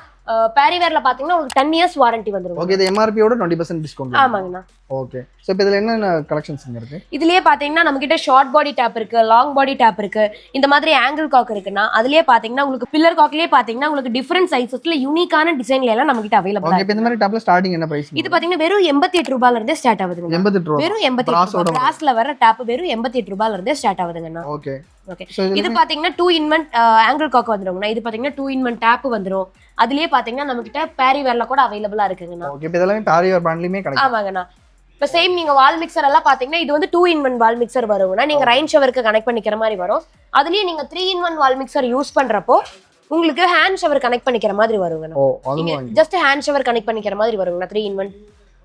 பேரி வேர்ல பாத்தீங்கன்னா உங்களுக்கு 10 இயர்ஸ் வாரண்டி வந்துரும். ஓகே, இது MRP யோட 20% டிஸ்கவுண்ட். ஆமாங்கண்ணா. ஓகே, சோ இப்போ இதுல என்ன கலெக்ஷன்ஸ் இருக்கு? இதுலயே பாத்தீங்கன்னா நம்ம கிட்ட ஷார்ட் பாடி டேப் இருக்கு, லாங் பாடி டேப் இருக்கு, இந்த மாதிரி ஆங்கிள் காக் இருக்குன்னா அதுலயே பாத்தீங்கன்னா உங்களுக்கு பில்லர் காக்லயே பாத்தீங்கன்னா உங்களுக்கு டிஃபரண்ட் சைஸஸ்ல யூனிக்கான டிசைன்ல எல்லாம் நம்ம கிட்ட அவைலபிள் இருக்கு. ஓகே, இந்த மாதிரி டேப்ல ஸ்டார்டிங் என்ன பிரைஸ்? இது பாத்தீங்கன்னா வெறும் 88 ரூபாயில இருந்தே ஸ்டார்ட் ஆகுதுங்க. 88 ரூபாய். வெறும் 88 ரூபாய். கிளாஸ்ல வர டேப் வெறும் 88 ரூபாயில இருந்தே ஸ்டார்ட் ஆகுதுங்கண்ணா. ஓகே. ஓகே, இது பாத்தீங்கன்னா 2 in 1 ஆங்கிள் காக் வந்துருங்கண்ணா. இது பாத்தீங்கன்னா 2 in 1 டேப் வந்துரும். அதுலயே பாத்தீங்கன்னா நம்ம கிட்ட பேரி வேர்ல கூட அவைலபிளா இருக்குங்கண்ணா. ஓகே, இப்போ இதெல்லாம் பேரி வேர் பிராண்ட்லயே கிடைக்கும். ஆமாங்கண்ணா. இப்போ சேம் நீங்க வால் மிக்சர் எல்லாம் பாத்தீங்கன்னா இது வந்து 2 in 1 வால் மிக்சர் வரும்னா நீங்க ரைன் ஷவருக்கு கனெக்ட் பண்ணிக்கிற மாதிரி வரும். அதுலயே நீங்க 3 in 1 வால் மிக்சர் யூஸ் பண்றப்போ உங்களுக்கு ஹேண்ட் ஷவர் கனெக்ட் பண்ணிக்கிற மாதிரி வருங்கண்ணா. ஜஸ்ட் ஹேண்ட் ஷவர் கனெக்ட் பண்ணிக்கிற மாதிரி வருங்கண்ணா 3 in 1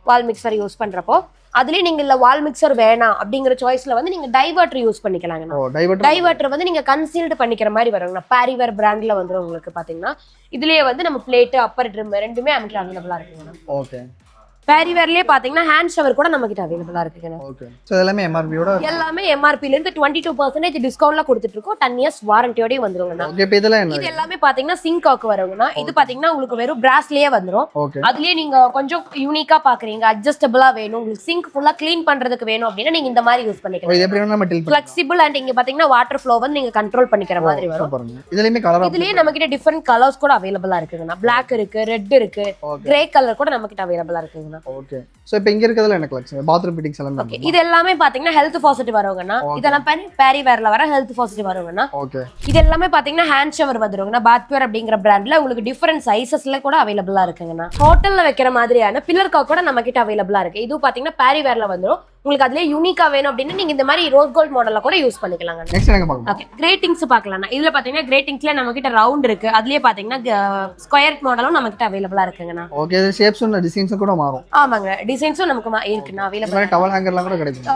வால் மிக்சர் யூஸ் பண்றப்போ. அதுலயே நீங்க இல்ல வால் மிக்சர் வேணாம் அப்படிங்கிற சாய்ஸ்ல வந்து நீங்க டைவர்ட்டர் யூஸ் பண்ணிக்கலாங்கண்ணா. டைவர்ட்டர் வந்து நீங்க கன்சீல்டு பண்ணிக்கிற மாதிரி வருங்கண்ணா. பேரி வேர் பிராண்ட்ல வந்துரும் உங்களுக்கு பாத்தீங்கன்னா. இதுலயே வந்து நம்ம பிளேட் அப்பர் ட்ரிம் ரெண்டுமே நமக்கு அவைலபிளா இருக்குங்கண்ணா. ஓகே, பேரி வேர்லயே பாத்தீங்கன்னா ஹேண்ட் ஷவர் கூட நம்ம கிட்ட அவைலபிளா இருக்குங்க. ஓகே, சோ எல்லாமே MRP யோட எல்லாமே MRP ல இருந்து 22% டிஸ்கவுண்ட்ல கொடுத்துட்டு இருக்கோம். 10 இயர்ஸ் வாரண்டியோட வந்துருங்கண்ணா. ஓகே, இப்போ இதெல்லாம் என்ன? இது எல்லாமே பாத்தீங்கன்னா சிங்க் காக் வருங்கண்ணா. இது பாத்தீங்கன்னா உங்களுக்கு வெறும் பிராஸ்லயே வந்துரும். அதுலயே நீங்க கொஞ்சம் யூனிக்கா பாக்குறீங்க, அட்ஜஸ்டபிளா வேணும், உங்களுக்கு சிங்க் ஃபுல்லா க்ளீன் பண்றதுக்கு வேணும் அப்படின்னா நீங்க இந்த மாதிரி யூஸ் பண்ணிக்கலாம். இது எப்படி நம்ம டில் ஃபிளெக்சிபிள் அண்ட் இங்க பாத்தீங்கன்னா வாட்டர் ஃப்ளோ வந்து நீங்க கண்ட்ரோல் பண்ணிக்கிற மாதிரி வரும். இதுலயே கலர் இதுலயே நம்ம கிட்ட டிஃபரண்ட் கலர்ஸ் கூட அவைலபிளா இருக்குங்கண்ணா. Black இருக்கு, ரெட் இருக்கு, கிரே கலர் கூட நம்ம கிட்ட அவைலபிளா இருக்குங்கண்ணா. ஓகே, சோ இப்போ இங்க இருக்குதுல என்ன கலெக்ஷன்? பாத்ரூம் ஃபிட்டிங்ஸ் எல்லாம் ஓகே, இது எல்லாமே பாத்தீங்கன்னா ஹெல்த் ஃபாசிட் வருங்கண்ணா. இதெல்லாம் பேரி வேர்ல வர ஹெல்த் ஃபாசிட் வருங்கண்ணா. ஓகே, இது எல்லாமே பாத்தீங்கன்னா ஹேண்ட் ஷவர் வந்துருங்கண்ணா. பாத் பியூர் அப்படிங்கிற பிராண்ட்ல உங்களுக்கு டிஃபரண்ட் சைஸஸ்ல கூட அவைலபிளா இருக்குங்கண்ணா. ஹோட்டல்ல வைக்கிற மாதிரியான பில்லர் காக் கூட நம்ம கிட்ட அவைலபிளா இருக்கு. இது பாத்தீங்கன்னா பேரி வேர்ல வந்துரும். உங்களுக்கு அதுலயே யூனிக்கா வேணும் அப்படின்னா நீங்க இந்த மாதிரி ரோஸ் கோல்ட் மாடல்ல கூட யூஸ் பண்ணிக்கலாங்க. நெக்ஸ்ட் என்ன பார்க்கலாம்? ஓகே, கிரேட்டிங்ஸ் பார்க்கலாம். இதுல பாத்தீங்கன்னா கிரேட்டிங்ஸ்ல நம்ம கிட்ட ரவுண்ட் இருக்கு. அதுலயே பாத்தீங்கன்னா ஸ்கொயர் மாடலும் நம்ம கிட்ட அவைலபிளா இருக்குங்கண்ணா. ஓகே, இது ஷேப்ஸ் und டிசைன்ஸ் கூட மாறும். ஆமாங்க, டிசைன்ஸும் நமக்கு இருக்குண்ணா அவைலபிளா. டவல் ஹேங்கர்லாம் கூட கிடைக்கும்.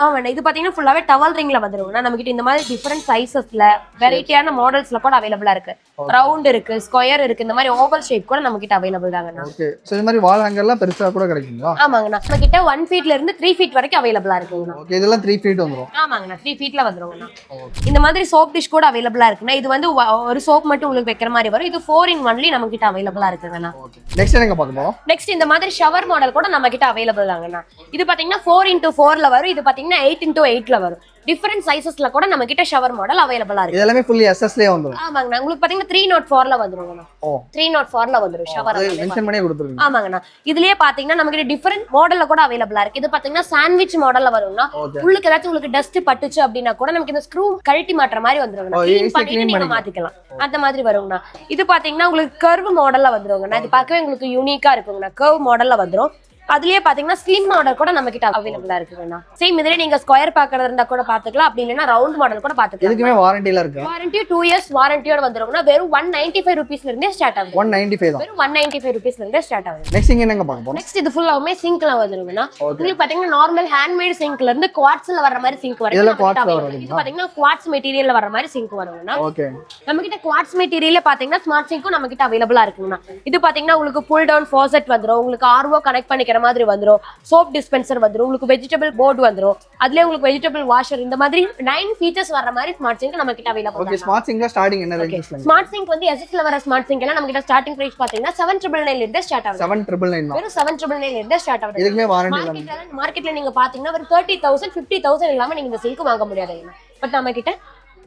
ஆமாண்ணா, இது பாத்தீங்கன்னா ஃபுல்லாவே டவல் ரிங்ல வந்துருங்கண்ணா. நம்ம கிட்ட இந்த மாதிரி டிஃபரண்ட் சைஸஸ்ல வெரைட்டியான மாடல்ஸ்ல கூட அவைலபிளா இருக்கு. ரவுண்ட் இருக்கு, ஸ்கொயர் இருக்கு, இந்த மாதிரி ஓவல் ஷேப் கூட நம்ம கிட்ட அவைலபிள் தாங்கண்ணா. ஓகே, சோ இந்த மாதிரி வால் ஹேங்கர்லாம் பெருசா கூட கிடைக்குங்களா? ஆமாங்கண்ணா, நம்ம கிட்ட 1 ஃபீட்ல இருந்து 3 ஃபீட் வரைக்கும் அவைலபிளா இருக்குங்கண்ணா. ஓகே, இதெல்லாம் 3 ஃபீட் வந்துரும். ஆமாங்கண்ணா, 3 ஃபீட்ல வந்துருங்கண்ணா. இந்த மாதிரி சோப் டிஷ் கூட அவைலபிளா இருக்குண்ணா. இது வந்து ஒரு சோப் மட்டும் உங்களுக்கு வைக்கிற மாதிரி வரும். இது 4 in 1 நம்ம கிட்ட அவைலபிளா இருக்குங்கண்ணா. நெக்ஸ்ட் என்னங்க பார்க்கணும்? நெக்ஸ்ட் இந்த மாதிரி ஷவர் மாடல் கூட நம்ம கிட்ட அவைலபிள் தாங்கண்ணா. இது பாத்தீங்கன்னா 4x4ல வரும். இது பாத்தீங்கன்னா 8x8ல வரும். டிஃபரண்ட் சைஸஸ்ல கூட நம்ம கிட்ட ஷவர் மாடல் அவைலபிளா இருக்கு. இதெல்லாம் ஃபுல்லி SSலயே வந்துரும். ஆமாங்கண்ணா, உங்களுக்கு பாத்தீங்கன்னா 304ல வந்துருங்கண்ணா. 304ல வந்துரும் ஷவர். மென்ஷன் பண்ணி கொடுத்துருங்க. ஆமாங்கண்ணா, இதுலயே பாத்தீங்கன்னா நம்ம கிட்ட டிஃபரண்ட் மாடல்ல கூட அவைலபிளா இருக்கு. இது பாத்தீங்கன்னா சாண்ட்விச் மாடல்ல வரும்னா உங்களுக்கு ஏதாச்சும் உங்களுக்கு டஸ்ட் பட்டுச்சு அப்படின்னா கூட நமக்கு இந்த ஸ்க்ரூ கழட்டி மாட்டுற மாதிரி வந்துருங்கண்ணா. க்ளீன் பண்ணிட்டு நீங்க மாத்திக்கலாம். அந்த மாதிரி வருங்கண்ணா. இது பாத்தீங்கன்னா உங்களுக்கு கர்வ் மாடல்ல வந்துருங்கண்ணா. இது பார்க்கவே உங்களுக்கு யூனிக்கா இருக்குங்கண்ணா. கர்வ் மாடல்ல வந்துரும். அதுலயே பாத்தீங்கன்னா ஸ்லிம் மாடல் கூட நம்ம கிட்ட அவைலபிளா இருக்குங்கண்ணா. சேம் இதுல நீங்க ஸ்கொயர் பாக்குறதா இருந்தா கூட பாத்துக்கலாம், அப்படி இல்லைன்னா ரவுண்ட் மாடல் கூட பாத்துக்கலாம். இதுக்குமே வாரண்டில இருக்கு. வாரண்டி 2 இயர்ஸ் வாரண்டியோட வந்துருங்கண்ணா. வெறும் 195 ரூபீஸ்ல இருந்தே ஸ்டார்ட் ஆகுது. 195 தான். வெறும் 195 ரூபீஸ்ல இருந்தே ஸ்டார்ட் ஆகுது. நெக்ஸ்ட் இங்க என்னங்க பார்க்க போறோம்? நெக்ஸ்ட் இது ஃபுல்லாவுமே சிங்க்ல வந்துருங்கண்ணா. உங்களுக்கு பாத்தீங்கன்னா நார்மல் ஹேண்ட்மேட் சிங்க்ல இருந்து குவார்ட்ஸ்ல வர மாதிரி சிங்க் வரும். இதெல்லாம் குவார்ட்ஸ்ல வரும். இது பாத்தீங்கன்னா குவார்ட்ஸ் மெட்டீரியல்ல வர மாதிரி சிங்க் வருங்கண்ணா. ஓகே, நம்ம கிட்ட குவார்ட்ஸ் மெட்டீரியல்ல பாத்தீங்கன்னா ஸ்மார்ட் சிங்க்கும் நம்ம கிட்ட அவைலபிளா இருக்குங்கண்ணா. இது பாத்தீங்கன்னா உங்களுக்கு புல் டவுன் ஃபாசெட் வந்துரும். உங்களுக்கு RO கனெக்ட் பண்ணிக்கிற மாதிரி வந்துரும். சோப் டிஸ்பென்சர் வந்துரும். உங்களுக்கு வெஜிடபிள் போர்டு வந்துரும். அதுல உங்களுக்கு வெஜிடபிள் வாஷர், இந்த மாதிரி 9 ஃபீச்சர்ஸ் வர மாதிரி ஸ்மார்ட் சிங்க் நம்ம கிட்ட அவைலபிள். ஓகே, ஸ்மார்ட் சிங்க்ல ஸ்டார்டிங் என்ன ரேஞ்ச்ல? ஸ்மார்ட் சிங்க் வந்து SS ல வர ஸ்மார்ட் சிங்க் எல்லாம் நம்ம கிட்ட ஸ்டார்டிங் பிரைஸ் பாத்தீங்கன்னா 799 ல இருந்து ஸ்டார்ட் ஆகுது. 799 வெறும் 799 ல இருந்து ஸ்டார்ட் ஆகுது. இதுக்குமே வாரண்டி இல்ல. மார்க்கெட்ல நீங்க பாத்தீங்கன்னா ஒரு 30,000 50,000 இல்லாம நீங்க இந்த சிங்க் வாங்க முடியாதுங்க. பட் நம்ம கிட்ட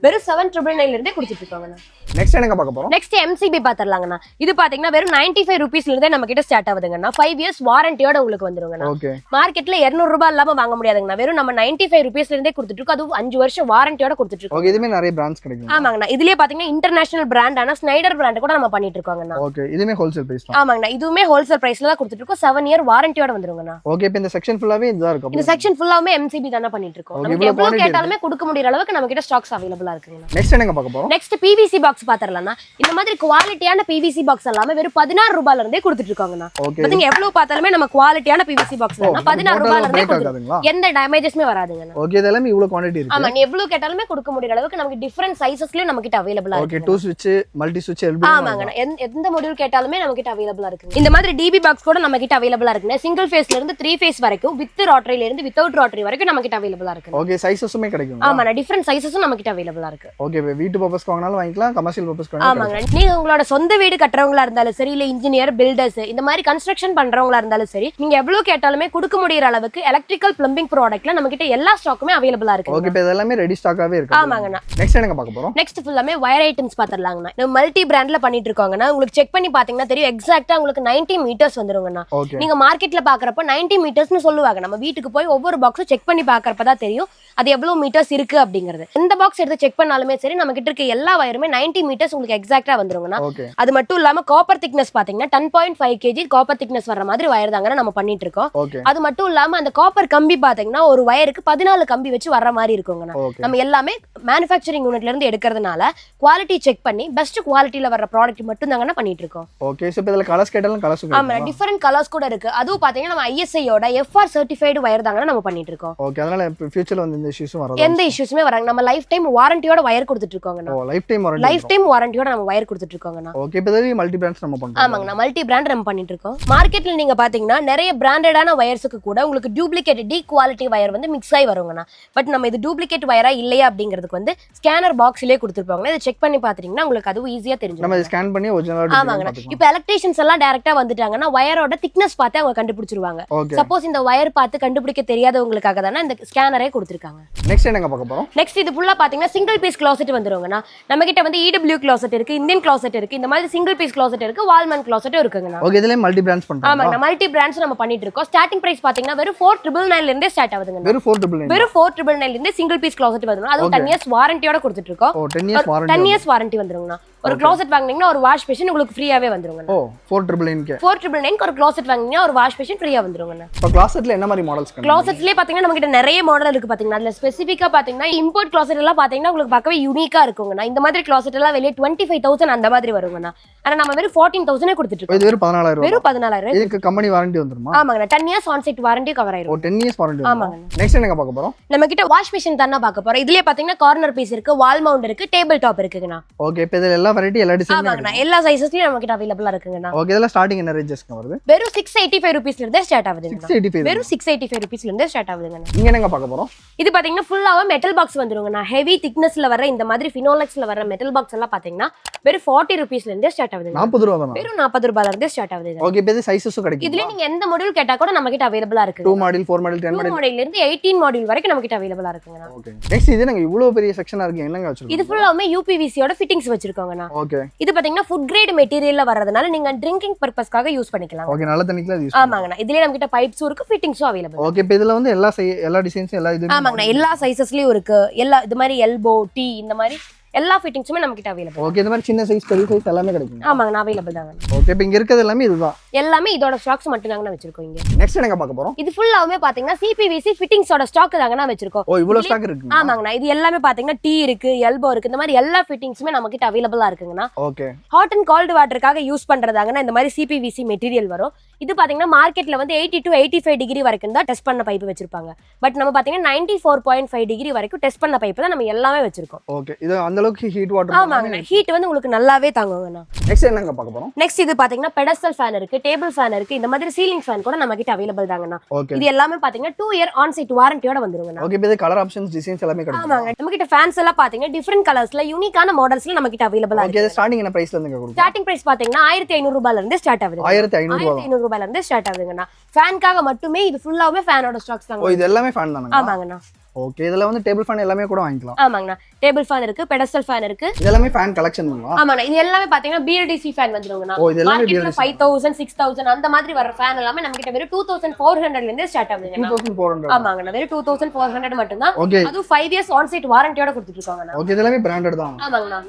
வெறும் 799 ல இருந்தே கொடுத்துட்டு இருக்காங்கண்ணா. நெக்ஸ்ட் என்னங்க பார்க்க போறோம்? Next MCB பாத்துறலாங்கண்ணா. இது பாத்தீங்கன்னா வெறும் 95 ரூபீஸ்ல இருந்தே நம்ம கிட்ட ஸ்டார்ட் ஆகுதுங்கண்ணா. 5 இயர்ஸ் வாரண்டியோட உங்களுக்கு வந்துருங்கண்ணா. ஓகே, மார்க்கெட்ல 200 ரூபாய் இல்லாம வாங்க முடியாதுங்கண்ணா. வெறும் நம்ம 95 ரூபீஸ்ல இருந்தே கொடுத்துட்டு இருக்கோம். அது 5 வருஷம் வாரண்டியோட கொடுத்துட்டு இருக்கோம். ஓகே, இதுமே நிறைய பிராண்ட்ஸ் கிடைக்கும். ஆமாங்கண்ணா, இதுலயே பாத்தீங்கன்னா இன்டர்நேஷனல் பிராண்டான ஸ்னைடர் பிராண்ட் கூட நம்ம பண்ணிட்டு இருக்கோங்கண்ணா. ஓகே, இதுமே ஹோல்சேல் பிரைஸ் தான். ஆமாங்கண்ணா, இதுவுமே ஹோல்சேல் பிரைஸ்ல தான் கொடுத்துட்டு இருக்கோம். 7 இயர் வாரண்டியோட வந்துருங்கண்ணா. ஓகே, இப்போ இந்த செக்ஷன் ஃபுல்லாவே இதுதான் இருக்கு. இந்த செக்ஷன் ஃபுல்லாவே MCB தான பண்ணிட்டு இருக்கோம். நமக்கு எவ்வளவு கேட்டாலுமே கொடுக்க முடியற அளவுக்கு நம்ம கிட்ட ஸ்டாக்ஸ் அவைலபிளா இருக்குங்கண்ணா. நெக்ஸ்ட் என்னங்க பார்க்க போறோம்? நெக்ஸ்ட் PVC பாக்ஸ் பாத்துறலாம்னா. இந்த மாதிரி குவாலிட்டியான PVC பாக்ஸ் எல்லாமே வெறும் 16 ரூபாயில இருந்தே கொடுத்துட்டு இருக்காங்கண்ணா. பாத்தீங்க எவ்வளவு பார்த்தாலுமே நம்ம குவாலிட்டியான PVC பாக்ஸ் தான் 16 ரூபாயில இருந்தே கொடுத்துருக்கோம். எந்த டேமேஜஸ்மே வராதுங்கண்ணா. ஓகே, இதெல்லாம் இவ்வளவு குவாண்டிட்டி இருக்கு. ஆமா, நீ எவ்வளவு கேட்டாலுமே கொடுக்க முடியற அளவுக்கு நமக்கு டிஃபரண்ட் சைஸஸ்லயே நம்ம கிட்ட அவைலபிளா இருக்கு. ஓகே, 2 ஸ்விட்ச், மல்டி ஸ்விட்ச், எல்பி. ஆமாங்கண்ணா, எந்த மாடியூல் கேட்டாலுமே நம்ம கிட்ட அவைலபிளா இருக்கு. இந்த மாதிரி DB பாக்ஸ் கூட நம்ம கிட்ட அவைலபிளா இருக்குங்க. சிங்கிள் ஃபேஸ்ல இருந்து 3 ஃபேஸ் வரைக்கும், வித் ராட்டரியில இருந்து வித்அவுட் ராட்டரி வரைக்கும் நம்ம கிட்ட அவைலபிளா இருக்கு. ஓகே, சைஸஸுமே கிடைக்கும். ஆமாண்ணா, டிஃபரண்ட் சைஸஸும் நம்ம கிட்ட அவைலபிளா அவைலபிளா இருக்கு. ஓகே, வீட்டு பர்பஸ்க்கு வாங்கினாலும் வாங்கிக்கலாம், கமர்ஷியல் பர்பஸ்க்கு ஆமாங்க. நீங்க உங்களோட சொந்த வீடு கட்டுறவங்களா இருந்தாலும் சரி, இல்ல இன்ஜினியர், பில்டர்ஸ் இந்த மாதிரி கன்ஸ்ட்ரக்ஷன் பண்றவங்களா இருந்தாலும் சரி, நீங்க எவ்வளவு கேட்டாலுமே கொடுக்க முடியற அளவுக்கு எலக்ட்ரிக்கல் பிளம்பிங் ப்ராடக்ட்ல நம்ம கிட்ட எல்லா ஸ்டாக்குமே அவைலபிளா இருக்கு. ஓகே, இப்போ இதெல்லாம் ரெடி ஸ்டாக்காவே இருக்கு. ஆமாங்கண்ணா. நெக்ஸ்ட் என்னங்க பார்க்க போறோம்? நெக்ஸ்ட் ஃபுல்லாமே வயர் ஐட்டம்ஸ் பாத்துறலாங்கண்ணா. நம்ம மல்டி பிராண்ட்ல பண்ணிட்டு இருக்கோங்கண்ணா. உங்களுக்கு செக் பண்ணி பாத்தீங்கன்னா தெரியும், எக்ஸாக்ட்டா உங்களுக்கு 90 மீட்டர்ஸ் வந்துருங்கண்ணா. நீங்க மார்க்கெட்ல பாக்குறப்ப 90 மீட்டர்ஸ்னு சொல்லுவாங்க. நம்ம வீட்டுக்கு போய் ஒவ்வொரு பாக்ஸும் செக் பண்ணி பாக்குறப்பதான் தெரியும் அது எவ்வளவு மீட்டர்ஸ் இருக்கு அப்படிங்கிறது. எந்த பாக்ஸ் எடுத்து செக் பண்ணாலுமே சரி, நம்ம கிட்ட இருக்க எல்லா வயருமே 90 மீட்டர்ஸ் உங்களுக்கு எக்ஸாக்ட்டா வந்துருங்கண்ணா. அது மட்டும் இல்லாம காப்பர் திக்னஸ் பாத்தீங்கன்னா 10.5 kg காப்பர் திக்னஸ் வர மாதிரி வயர் தாங்க நம்ம பண்ணிட்டு இருக்கோம். அது மட்டும் இல்லாம அந்த காப்பர் கம்பி பாத்தீங்கன்னா ஒரு வயருக்கு 14 கம்பி வச்சு வர்ற மாதிரி இருக்குங்கண்ணா. நம்ம எல்லாமே மேனுஃபேக்சரிங் யூனிட்ல இருந்து எடுக்கிறதுனால குவாலிட்டி செக் பண்ணி பெஸ்ட் குவாலிட்டில வர ப்ராடக்ட் மட்டும் தாங்க பண்ணிட்டு இருக்கோம். ஓகே, சோ இதல கலர்ஸ் கேட்டாலும் கலர்ஸ் இருக்கு. ஆமா, டிஃபரண்ட் கலர்ஸ் கூட இருக்கு. அதுவும் பாத்தீங்கன்னா நம்ம ISI யோட FR சர்டிஃபைட் வயர் தாங்க நம்ம பண்ணிட்டு இருக்கோம். ஓகே, அதனால ஃபியூச்சர்ல வந்து இந்த இஷ்யூஸ் வராது. எந்த இஷ்யூஸ்மே வராங்க. நம்ம லைஃப் டைம் வாரண்டியோட வயர் கொடுத்துட்டு இருக்கோங்கண்ணா. லைஃப் டைம் வாரண்டியோட நம்ம வயர் கொடுத்துட்டு இருக்கோங்கண்ணா. ஓகே, இப்போ இதே மல்டி பிராண்ட்ஸ் நம்ம பண்றோம். ஆமாங்க, மல்டி பிராண்ட் நம்ம பண்ணிட்டு இருக்கோம். மார்க்கெட்ல நீங்க பாத்தீங்கன்னா நிறைய பிராண்டடான வயர்ஸ்க்கு கூட உங்களுக்கு டூப்ளிகேட் டி குவாலிட்டி வயர் வந்து மிக்ஸ் ஆகி வருங்கண்ணா. பட் நம்ம இது டூப்ளிகேட் வயரா இல்லையா அப்படிங்கிறதுக்கு வந்து ஸ்கேனர் பாக்ஸ்லயே கொடுத்துருப்பாங்க. இதை செக் பண்ணி பாத்தீங்கன்னா உங்களுக்கு அது ஈஸியா தெரிஞ்சிடும். நம்ம ஸ்கேன் பண்ணி ஒரிஜினல். ஆமாங்கண்ணா. இப்போ எலக்ட்ரீஷியன்ஸ் எல்லாம் டைரக்டா வந்துட்டாங்கன்னா வயரோட திக்னஸ் பார்த்து அவங்க கண்டுபிடிச்சிருவாங்க. சப்போஸ் இந்த வயர் பார்த்து கண்டுபிடிக்க தெரியாதவங்களுக்காக தானே இந்த ஸ்கேனரே கொடுத்துருக்காங்க. நெக்ஸ்ட் என்னங்க பார்க்க போறோம்? நெக்ஸ்ட் இது ஃபுல்லா பாத்தீங்கன்னா சிங்கிள் பீஸ் க்ளாசெட் வந்துருங்கண்ணா. நம்ம கிட்ட வந்து EW க்ளாசெட் இருக்கு, இந்தியன் க்ளாசெட் இருக்கு, இந்த மாதிரி சிங்கிள் பீஸ் க்ளாசெட் இருக்கு, வால்மேன் க்ளாசெட் இருக்குங்கண்ணா. ஓகே, இதெல்லாம் மல்டி பிராண்ட்ஸ் பண்றோம். ஆமாங்க, மல்டி பிராண்ட்ஸ் நம்ம பண்ணிட்டு இருக்கோம். ஸ்டார்டிங் பிரைஸ் பாத்தீங்கன்னா வெறும் 4999 ல இருந்தே ஸ்டார்ட் ஆகுதுங்க. வெறும் 4999. வெறும் 4999 ல இருந்தே சிங்கிள் பீஸ் க்ளாசெட் வருதுங்க. அதுவும் 10 இயர்ஸ் வாரண்டியோட கொடுத்துட்டு இருக்கோம். 10 இயர்ஸ் வாரண்டி வந்துருங்கண்ணா. ஒரு க்ளாசெட் வாங்குனீங்கன்னா ஒரு வாஷ் பேஷன் உங்களுக்கு ஃப்ரீயாவே வந்துருங்க. 4999 ஒரு க்ளாசெட் வாங்குனீங்கன்னா ஒரு வாஷ் பேஷன் ஃப்ரீயா வந்துருங்க. இப்போ க்ளாசெட்ல என்ன மாதிரி மாடல்ஸ் இருக்கு? க்ளாசெட்லயே பாத்தீங்கன்னா நம்ம கிட்ட நிறைய மாடல் இருக்கு பாத்தீங்கன்னா. அதுல ஸ்பெசிஃபிக்கா பாத்தீங்கன்னா இம்போர்ட் க்ளாசெட் எல்லாம் பாத்தீங்கன்னா உங்களுக்கு பார்க்கவே யூனிக்கா இருக்குங்கண்ணா. இந்த மாதிரி க்ளாசெட் எல்லாம் வெளியே 25,000 அந்த மாதிரி வருங்கண்ணா. ஆனா நம்ம வெறும் 14,000 கொடுத்துட்டு இருக்கோம். இது வெறும் 14,000. வெறும் 14,000. இதுக்கு கம்பெனி வாரண்டி வந்துருமா? ஆமாங்க, 10 years on site warranty cover ஆயிரும். 10 இயர்ஸ் வாரண்டி. ஆமாங்க. நெக்ஸ்ட் என்னங்க பார்க்க போறோம்? நம்ம கிட்ட வாஷ் மிஷின் தான பார்க்க போறோம். இதுலயே பாத்தீங்கன்னா கார்னர் பீஸ் இருக்கு, வால் மவுண்ட் இருக்கு, டேபிள் டாப் இருக்குங்கண்ணா. ஓகே, இப்போ இதெல்லாம் எல்லா வெரைட்டி எல்லா டிசைன் ஆமாங்கண்ணா. எல்லா சைஸஸ்லயும் நம்ம கிட்ட அவைலபிளா இருக்குங்கண்ணா. ஓகே, இதெல்லாம் ஸ்டார்டிங் என்ன ரேஞ்சஸ்க்கு வருது? வெறும் 685 ரூபீஸ்ல இருந்தே ஸ்டார்ட் ஆகுதுங்க. 685. வெறும் 685 ரூபீஸ்ல இருந்தே ஸ்டார்ட் ஆகுதுங்கண்ணா. இங்க என்னங்க பார்க்க போறோம்? இது பாத்தீங்கன்னா ஃபுல்லாவே மெட்டல் பாக்ஸ் வந்துருங்கண்ணா. ஹெவி திக்னஸ்ல வர இந்த மாதிரி ஃபினோலெக்ஸ்ல வர மெட்டல் பாக்ஸ் எல்லாம் பாத்தீங்கன்னா வெறும் 40 ரூபீஸ்ல இருந்தே ஸ்டார்ட் ஆகுதுங்க. 40 ரூபாய் தானா? வெறும் 40 ரூபாயில இருந்தே ஸ்டார்ட் ஆகுதுங்க. ஓகே, இப்போ இது சைஸஸும் கிடைக்கும். இதுல நீங்க எந்த மாடல் கேட்டா கூட நம்ம கிட்ட அவைலபிளா இருக்கு. 2 மாடல், 4 மாடல், 10 மாடல், 2 மாடல்ல இருந்து 18 மாடல் வரைக்கும் நம்ம கிட்ட அவைலபிளா இருக்குங்கண்ணா. ஓகே, நெக்ஸ்ட் இது என்னங்க இவ்வளவு பெரிய செக்ஷனா இருக்கு, என்னங்க வச்சிருக்கீங்க? இது ஃபுல்லாவே UPVC யோட ஃபிட்டிங்ஸ் வச்சிருக்கோங்கண்ணா. ஓகே, இது பாத்தீங்கன்னா ஃபுட் கிரேட் மெட்டீரியல்ல வரதுனால நீங்க ட்ரிங்கிங் பர்பஸ்க்காக யூஸ் பண்ணிக்கலாம். ஓகே, நல்ல தண்ணிக்குலாம் யூஸ். ஆமாங்கண்ணா. இதுலயே நம்ம கிட்ட பைப்ஸும் இருக்கு, ஃபிட்டிங்ஸும் அவைலபிள். ஓகே, இப்போ இதுல வந்து எல்லா டிசைன்ஸ் எல்லா இது. ஆமாங்கண்ணா, எல்லா சைஸஸ்லயும் இருக்கு. எல்லா இது மாதிரி எல்போ, டீ இந்த மாதிரி எல்லா ஃபிட்டிங்ஸுமே நம்ம கிட்ட அவைலபிள். ஓகே, இந்த மாதிரி சின்ன சைஸ், பெரிய சைஸ் எல்லாமே கிடைக்கும். ஆமாங்கண்ணா, அவைலபிள் தாங்க. ஓகே, இப்போ இங்க இருக்குது எல்லாமே இதுதான். எல்லாமே இதோட ஸ்டாக்ஸ் மட்டும் தாங்கண்ணா வச்சிருக்கோம் இங்க. நெக்ஸ்ட் என்னங்க பார்க்க போறோம்? இது ஃபுல்லாவே பாத்தீங்கன்னா CPVC ஃபிட்டிங்ஸோட ஸ்டாக் தாங்கண்ணா வச்சிருக்கோம். ஓ, இவ்வளவு ஸ்டாக் இருக்கு. ஆமாங்கண்ணா. இது எல்லாமே பாத்தீங்கன்னா டீ இருக்கு, எல்போ இருக்கு, இந்த மாதிரி எல்லா ஃபிட்டிங்ஸுமே நம்ம கிட்ட அவைலபிளா இருக்குங்கண்ணா. ஓகே, ஹாட் அண்ட் கோல்ட் வாட்டருக்காக யூஸ் பண்றதாங்கண்ணா இந்த மாதிரி CPVC மெட்டீரியல் வரும். இது பாத்தீங்கன்னா மார்க்கெட்ல வந்து 80 to 85 டிகிரி வரைக்கும் தான் டெஸ்ட் பண்ண பைப் வச்சிருப்பாங்க. பட் நம்ம பாத்தீங்கன்னா 94.5 டிகிரி வரைக்கும் டெஸ்ட் பண்ண பைப் தான் நம்ம எல்லாமே வச்சிருக்கோம். ஓகே, இது அந்த அளவுக்கு ஹீட் வாட்டர். ஆமாங்கண்ணா, ஹீட் வந்து உங்களுக்கு நல்லாவே தாங்குங்கண்ணா. நெக்ஸ்ட் என்னங்க பார்க்க போறோம்? நெக்ஸ்ட் இது பாத்தீங்கன்னா பெடஸ்டல் ஃபேன் இருக்கு, டேபிள் ஃபேன் இருக்கு, இந்த மாதிரி சீலிங் ஃபேன் கூட நம்ம கிட்ட அவைலபிள் தாங்கண்ணா. இது எல்லாமே பாத்தீங்கன்னா 2 இயர் ஆன் சைட் வாரண்டியோட வந்துருங்கண்ணா. ஓகே, இப்போ கலர் ஆப்ஷன்ஸ், டிசைன்ஸ் எல்லாமே கிடைக்கும். ஆமாங்க, நம்ம கிட்ட ஃபேன்ஸ் எல்லாம் பாத்தீங்கன்னா டிஃபரண்ட் கலர்ஸ்ல யூனிக்கான மாடல்ஸ்ல நம்ம கிட்ட அவைலபிளா இருக்கு. ஓகே, ஸ்டார்டிங் என்ன பிரைஸ்ல இருந்து கொடுக்குறோம்? ஸ்டார்டிங் பிரைஸ் பாத்தீங்கன்னா 1500 ரூபாயில இருந்து ஸ்டார்ட் ஆகுது. 1500 ரூபாயில இருந்து ஸ்டார்ட் ஆகுதுங்கண்ணா. ஃபேன்காக மட்டுமே இது ஃபுல்லாவே ஃபேனோட ஸ்டாக்ஸ் தாங்க. ஓ, இது எல்லாமே ஃபேன் தானங்க? ஆமாங்கண்ணா. ஓகே, இதெல்லாம் வந்து டேபிள் ஃபேன் எல்லாமே கூட வாங்கிக்கலாம். ஆமாங்கண்ணா, டேபிள் ஃபேன் இருக்கு, பெடஸ்டல் ஃபேன் இருக்கு. இது எல்லாமே ஃபேன் கலெக்ஷன் தானா? ஆமாண்ணா, இது எல்லாமே பாத்தீங்கன்னா BLDC ஃபேன் வந்துருங்கண்ணா. ஓ, இது எல்லாமே BLDC 5000 6000 அந்த மாதிரி வர ஃபேன் எல்லாமே நம்ம கிட்ட வெறும் 2400 ல இருந்து ஸ்டார்ட் ஆகுதுங்கண்ணா. 2400. ஆமாங்கண்ணா, வெறும் 2400 மட்டும் தான். ஓகே, அது 5 இயர்ஸ் ஆன் சைட் வாரண்டியோட கொடுத்துட்டு இருக்காங்கண்ணா. ஓகே, இது எல்லாமே பிராண்டட் தான். ஆமாங்கண்ணா.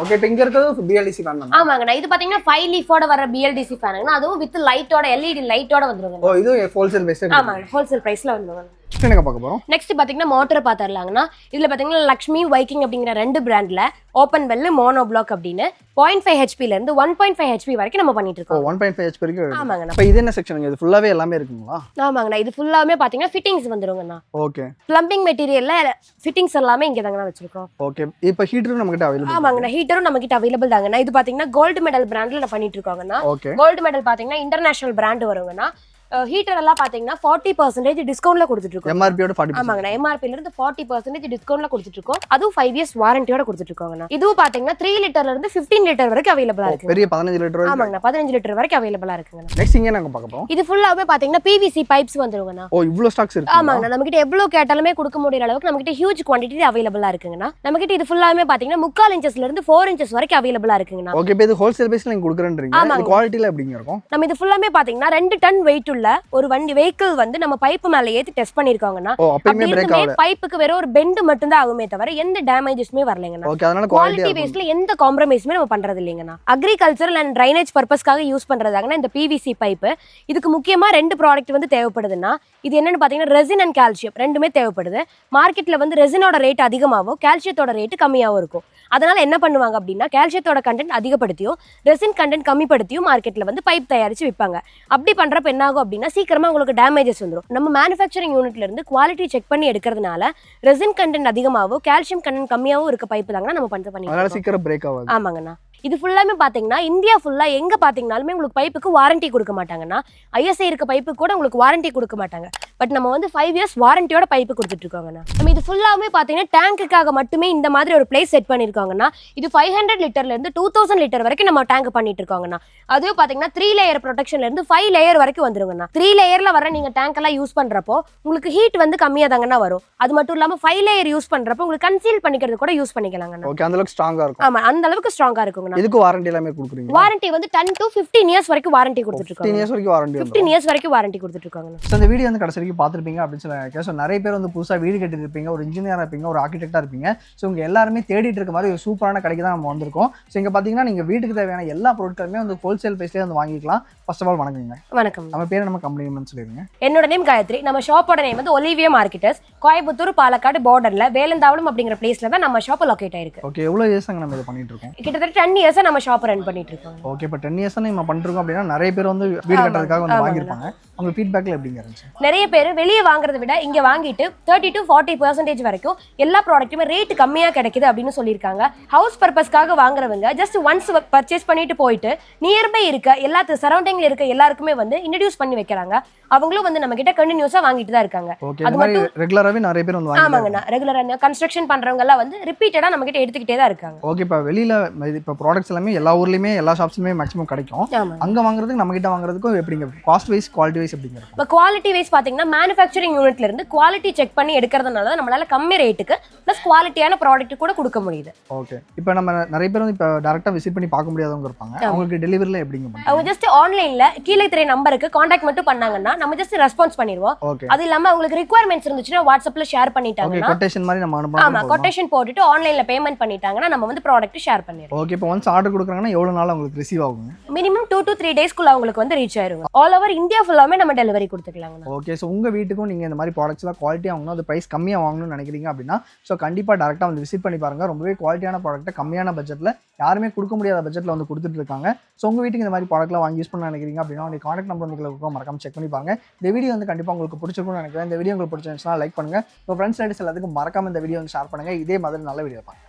ஓகே, இப்போ இங்க இருக்குது BLDC ஃபேன் தானா? ஆமாங்கண்ணா, இது பாத்தீங்கன்னா 5 லீஃபோட வர BLDC ஃபேனுங்கண்ணா. அதுவும் வித் லைட்டோட LED லைட்டோட வந்துருங்க. ஓ, இது ஹோல்சேல் பேஸ்ல. ஆமாங்க, ஹோல்சேல் பிரைஸ்ல வந்துருங்க. என்னங்க பார்க்க போறோம்? நெக்ஸ்ட் பாத்தீங்கன்னா மோட்டர் பாத்தறலாங்கனா. இதுல பாத்தீங்கன்னா லக்ஷ்மி, வைக்கிங் அப்படிங்கற ரெண்டு பிராண்ட்ல ஓபன் வெல், மோனோ பிளாக் அப்படினு 0.5 HP ல இருந்து 1.5 HP வரைக்கும் நம்ம பண்ணிட்டு இருக்கோம். 1.5 HP வரைக்கும். ஆமாங்கண்ணா. இப்போ இது என்ன செக்ஷனுங்க? இது ஃபுல்லாவே எல்லாமே இருக்குங்களா? ஆமாங்கண்ணா, இது ஃபுல்லாவே பாத்தீங்கன்னா ஃபிட்டிங்ஸ் வந்துருங்கண்ணா. ஓகே, பிளம்பிங் மெட்டீரியல்ல ஃபிட்டிங்ஸ் எல்லாமே இங்க தாங்கண்ணா வச்சிருக்கோம். ஓகே, இப்போ ஹீட்டரும் நம்ம கிட்ட அவைலபிள். ஆமாங்கண்ணா, ஹீட்டரும் நம்ம கிட்ட அவைலபிள் தாங்கண்ணா. இது பாத்தீங்கன்னா கோல்ட் மெடல் பிராண்ட்ல பண்ணிட்டு இருக்கோங்கண்ணா. ஓகே, கோல்ட் மெடல் பாத்தீங்கன்னா இன்டர்நேஷனல் பிராண்ட் வருங்கண்ணா. ஹீட்டர் எல்லாம் பாத்தீங்கன்னா 40% டிஸ்கவுண்ட்ல கொடுத்துட்டு இருக்கோம். எம்ஆர்பியோட 40%. ஆமாங்கண்ணா, எம்ஆர்பில இருந்து 40% டிஸ்கவுண்ட்ல கொடுத்துட்டு இருக்கோம். அதுவும் 5 இயர்ஸ் வாரண்டியோட கொடுத்துட்டு இருக்கோங்கண்ணா. இதுவும் பாத்தீங்கன்னா 3 லிட்டர்ல இருந்து 15 லிட்டர் வரைக்கும் அவைலபிளா இருக்கு. பெரிய 15 லிட்டர். ஆமாங்கண்ணா, 15 லிட்டர் வரைக்கும் அவைலபிளா இருக்குங்க. நெக்ஸ்ட் இங்க நாங்க பார்க்க போறோம். இது ஃபுல்லாவே பாத்தீங்கன்னா பிவிசி பைப்ஸ் வந்துருங்கண்ணா. ஓ, இவ்ளோ ஸ்டாக்ஸ் இருக்கு. ஆமாங்கண்ணா, நம்ம கிட்ட எவ்வளவு கேட்டாலுமே கொடுக்க முடியற அளவுக்கு நம்ம கிட்ட ஹியூஜ் குவாண்டிட்டி அவைலபிளா இருக்குங்கண்ணா. நம்ம கிட்ட இது ஃபுல்லாவே பாத்தீங்கன்னா 3/4 இன்ச்சஸ்ல இருந்து 4 இன்ச்சஸ் வரைக்கும் அவைலபிளா இருக்குங்கண்ணா. ஓகே, இப்போ இது ஹோல்சேல் பேஸ்ல நீங்க கொடுக்குறேன்றீங்க. இது குவாலிட்டில எப்படிங்க இருக்கும்? நம்ம இது ஃபுல்லாமே பாத்தீங்கன்னா 2 டன் வெயிட் உள்ள ஒரு வண்டி வெஹிக்கிள் வந்து நம்ம பைப் மேல ஏத்தி டெஸ்ட் பண்ணிருக்காங்கண்ணா. ஓ, அப்பயுமே பிரேக் ஆகல. பைப்புக்கு வேற ஒரு பெண்ட் மட்டும் தான் ஆகுமே தவிர எந்த டேமேஜஸ்மே வரலங்கண்ணா. ஓகே, அதனால குவாலிட்டி பேஸ்ல எந்த காம்ப்ரமைஸுமே நம்ம பண்றது இல்லைங்கண்ணா. அக்ரிகல்ச்சரல் அண்ட் ட்ரைனேஜ் பர்பஸ்க்காக யூஸ் பண்றதாங்கண்ணா இந்த பிவிசி பைப். இதுக்கு முக்கியமா 2 ப்ராடக்ட் வந்து தேவைப்படுதுன்னா, இது என்னன்னு பாத்தீங்கன்னா ரெசின் அண்ட் கால்சியம் ரெண்டுமே தேவைப்படுது. மார்க்கெட்ல வந்து ரெசினோட ரேட் அதிகமாகவும் கால்சியத்தோட ரேட் கம்மியாகவும் இருக்கும். அதனால என்ன பண்ணுவாங்க அப்படின்னா, கால்சியத்தோட கண்டென்ட் அதிகப்படுத்தியும் ரெசின் கண்டென்ட் கம்மிப்படுத்தியும் மார்க்கெட்ல வந்து பைப் தயாரிச்சு விற்பாங்க. அப்படி பண்றப்ப என்ன ஆகும் அப்படின்னா, சீக்கிரமா உங்களுக்கு டேமேஜஸ் வந்துடும். நம்ம மேனுஃபேக்சரிங் யூனிட்ல இருந்து குவாலிட்டி செக் பண்ணி எடுக்கிறதுனால ரெசின் கண்டென்ட் அதிகமாகவும் கால்சியம் கண்டென்ட் கம்மியாகவும் இருக்க பைப் தாங்க நம்ம பண்ணி. அதனால சீக்கிரம் பிரேக் ஆகாது. ஆமாங்கண்ணா. இது ஃபுல்லாமே பாத்தீங்கன்னா இந்தியா ஃபுல்லா எங்க பாத்தீங்கன்னாலுமே உங்களுக்கு பைப்புக்கு வாரண்டி கொடுக்க மாட்டாங்கன்னா. ஐஎஸ்ஐ இருக்க பைப்பு கூட உங்களுக்கு வாரண்டி கொடுக்க மாட்டாங்க. பட் நம்ம வந்து 5 இயர்ஸ் வாரண்டியோட பைப்பு கொடுத்துட்டு இருக்கோங்கண்ணா. நம்ம இது ஃபுல்லாமே பாத்தீங்கன்னா டேங்குக்காக மட்டுமே இந்த மாதிரி ஒரு பிளேஸ் செட் பண்ணிருக்காங்கன்னா. இது 500 லிட்டர்ல இருந்து 2000 லிட்டர் வரைக்கும் நம்ம டேங்க் பண்ணிட்டு இருக்கோங்கண்ணா. அதுவும் பாத்தீங்கன்னா 3 லேயர் ப்ரொடெக்ஷன்ல இருந்து 5 லேயர் வரைக்கும் வந்துருங்கண்ணா. 3 லேயர்ல வர நீங்க டேங்க் எல்லாம் யூஸ் பண்றப்போ உங்களுக்கு ஹீட் வந்து கம்மியா தாங்கண்ணா வரும். அது மட்டும் இல்லாம 5 லேயர் யூஸ் பண்றப்போ உங்களுக்கு கன்சீல் பண்ணிக்கிறது கூட யூஸ் பண்ணிக்கலாங்கண்ணா. ஓகே, அந்த அளவுக்கு ஸ்ட்ராங்கா இருக்கும். ஆமா, அந்த அளவுக்கு ஸ்ட்ராங்கா இருக்குங்கண்ணா. இதுக்கு வாரண்டி எல்லாமே கொடுக்குறீங்க? வாரண்டி வந்து 10 to 15 இயர்ஸ் வரைக்கும் வாரண்டி கொடுத்துட்டு இருக்காங்க. 15 இயர்ஸ் வரைக்கும் வாரண்டி. 15 இயர்ஸ் வரைக்கும் வாரண்டி கொடுத்துட்டு இருக்காங்க. சோ இந்த வீடியோ வந்து கடைசி வரைக்கும் பாத்துருப்பீங்க அப்படின்னு சொல்லி நிறைய பேர் வந்து புதுசா வீடு கட்டிட்டு இருப்பீங்க, ஒரு இன்ஜினியரா இருப்பீங்க, ஒரு ஆர்கிடெக்டா இருப்பீங்க. சோ உங்க எல்லாருமே தேடிட்டு இருக்க மாதிரி ஒரு சூப்பரான கடைக்கு தான் நம்ம வந்திருக்கோம். சோ இங்க பாத்தீங்கன்னா நீங்க வீட்டுக்கு தேவையான எல்லா பொருட்களுமே வந்து ஹோல்சேல் பிரைஸ்லயே வந்து வாங்கிக்கலாம். ஃபர்ஸ்ட் ஆஃப் ஆல் வணக்கங்க. வணக்கம். நம்ம பேர் நம்ம கம்பெனி நேம் சொல்லிருங்க. என்னோட நேம் காயத்ரி. நம்ம ஷாப்போட நேம் வந்து OLIVIA மார்க்கெட்டர்ஸ். கோயம்புத்தூர் பாலக்காடு பார்டர்ல வேலந்தாவளம் அப்படிங்கிற பிளேஸ்ல தான் நம்ம ஷாப் லொகேட் ஆயிருக்கு. ஓகே, எவ்வளவு இயர்ஸ் நம்ம இத பண்ணிட்டு இருக்கோம்? கிட்டத்தட்ட 10 இயர்ஸா நம்ம ஷாப் ரன் பண்ணிட்டு இருக்கோம். ஓகே, இப்போ 10 இயர்ஸா நம்ம பண்றோம் அப்படின்னா நிறைய பேர் வந்து வீடு கட்டறதுக்காக வந்து வாங்கிருப்பாங்க. உங்க ஃபீட்பேக்ல எப்படிங்க இருந்துச்சு? நிறைய பேர் வெளியே வாங்குறதை விட இங்க வாங்கிட்டு 30 to 40% வரைக்கும் எல்லா ப்ராடக்ட்டுமே ரேட் கம்மியா கிடைக்குது அப்படின்னு சொல்லியிருக்காங்க. ஹவுஸ் பர்பஸ்க்காக வாங்குறவங்க ஜஸ்ட் ஒன்ஸ் பர்ச்சேஸ் பண்ணிட்டு போயிட்டு நியர்பை இருக்க சரௌண்டிங்ல இருக்க எல்லாருக்குமே வந்து இன்ட்ரோடியூஸ் பண்ணி வைக்கிறாங்க. அவங்களும் வந்து நம்ம கிட்ட கண்டினியூஸா வாங்கிட்டு தான் இருக்காங்க. அது மாதிரி ரெகுலராவே நிறைய பேர் வந்து வாங்குறாங்க. ஆமாங்கண்ணா, ரெகுலரா கன்ஸ்ட்ரக்ஷன் பண்றவங்க எல்லாம் வந்து ரிப்பீட்டடா நம்ம கிட்ட எடுத்துக்கிட்டே தான் இருக்காங்க. ஓகே, இப்போ வெளியில இப்போ ப்ராடக்ட்ஸ் எல்லாமே எல்லா ஊர்லயுமே எல்லா ஷாப்ஸ்லயுமே மேக்ஸிமம் கிடைக்கும். அங்க வாங்குறதுக்கு நம்ம கிட்ட வாங்குறதுக்கும் எப்படிங்க காஸ்ட் வைஸ் குவாலிட்டி வைஸ் எப்படிங்க? இப்போ குவாலிட்டி வைஸ் பாத்தீங்கன்னா மேனுஃபேக்சரிங் யூனிட்ல இருந்து குவாலிட்டி செக் பண்ணி எடுக்கிறதுனால நம்மளால கம்மி ரேட்டுக்கு பிளஸ் குவாலிட்டியான ப்ராடக்ட் கூட கொடுக்க முடியுது. ஓகே, இப்போ நம்ம நிறைய பேர் வந்து இப்போ டைரக்டா விசிட் பண்ணி பார்க்க முடியாதவங்க இருப்பாங்க. அவங்களுக்கு டெலிவரில எப்படிங்க பண்ணுவீங்க? அவங்க ஜஸ்ட் ஆன்லைன்ல கீழே தெரிய நம்பருக்கு கான்டாக்ட் மட்டும் பண்ணாங்கன்னா நம்ம ஜஸ்ட் ரெஸ்பான்ஸ் பண்ணிடுவோம். அது இல்லாம உங்களுக்கு ரிக்வயர்மெண்ட்ஸ் இருந்துச்சுன்னா வாட்ஸ்அப்ல ஷேர் பண்ணிட்டாங்கன்னா கொட்டேஷன் மாதிரி நம்ம அனுப்பலாம். ஆமா, கொட்டேஷன் போட்டுட்டு ஆன்லைன்ல பேமெண்ட் பண்ணிட்டாங்கன்னா நம்ம வந்து ப்ராடக்ட் ஷேர் பண்ணிடுவோம். ஓகே, இப்போ ஒன்ஸ் ஆர்டர் கொடுக்குறாங்கன்னா எவ்வளவு நாள் உங்களுக்கு ரிசீவ் ஆகும்? மினிமம் 2 to 3 டேஸ்க்குள்ள உங்களுக்கு வந்து ரீச் ஆயிருங்க. ஆல் ஓவர் இந்தியா ஃபுல்லாமே நம்ம டெலிவரி கொடுத்துக்கலாங்க. ஓகே, ஸோ உங்க வீட்டுக்கும் நீங்க இந்த மாதிரி ப்ராடக்ட்ஸ் எல்லாம் குவாலிட்டியா வாங்கணும், அது பிரைஸ் கம்மியா வாங்கணும்னு நினைக்கிறீங்க அப்படின்னா ஸோ கண்டிப்பா டேரக்டா வந்து விசிட் பண்ணி பாருங்க. ரொம்பவே குவாலிட்டியான ப்ராடக்ட்டை கம்மியான பட்ஜெட்ல யாருமே கொடுக்க முடியாத பட்ஜெட்ல வந்து கொடுத்துட்டு இருக்காங்க. ஸோ உங்க வீட்டுக்கு இந்த மாதிரி ப்ராடக்ட்லாம் வாங்கி யூஸ் பண்ண நினைக்கிறீங்க அப்படின்னா உங்க கான்டாக்ட் நம்பர் வந்து மறக்காம செக் பண்ணி பாருங்க. இந்த வீடியோ வந்து கண்டிப்பா உங்களுக்கு பிடிச்சிருக்கும்னு நினைக்கிறேன். இந்த வீடியோ உங்களுக்கு பிடிச்சிருந்துச்சுன்னா லைக் பண்ணுங்க. உங்க ஃப்ரெண்ட்ஸ் எல்லாத்துக்கும் மறக்காம இந்த வீடியோ வந்து ஷேர் பண்ணுங்க. இதே மாதிரி நல்ல வீடியோ பாருங்க.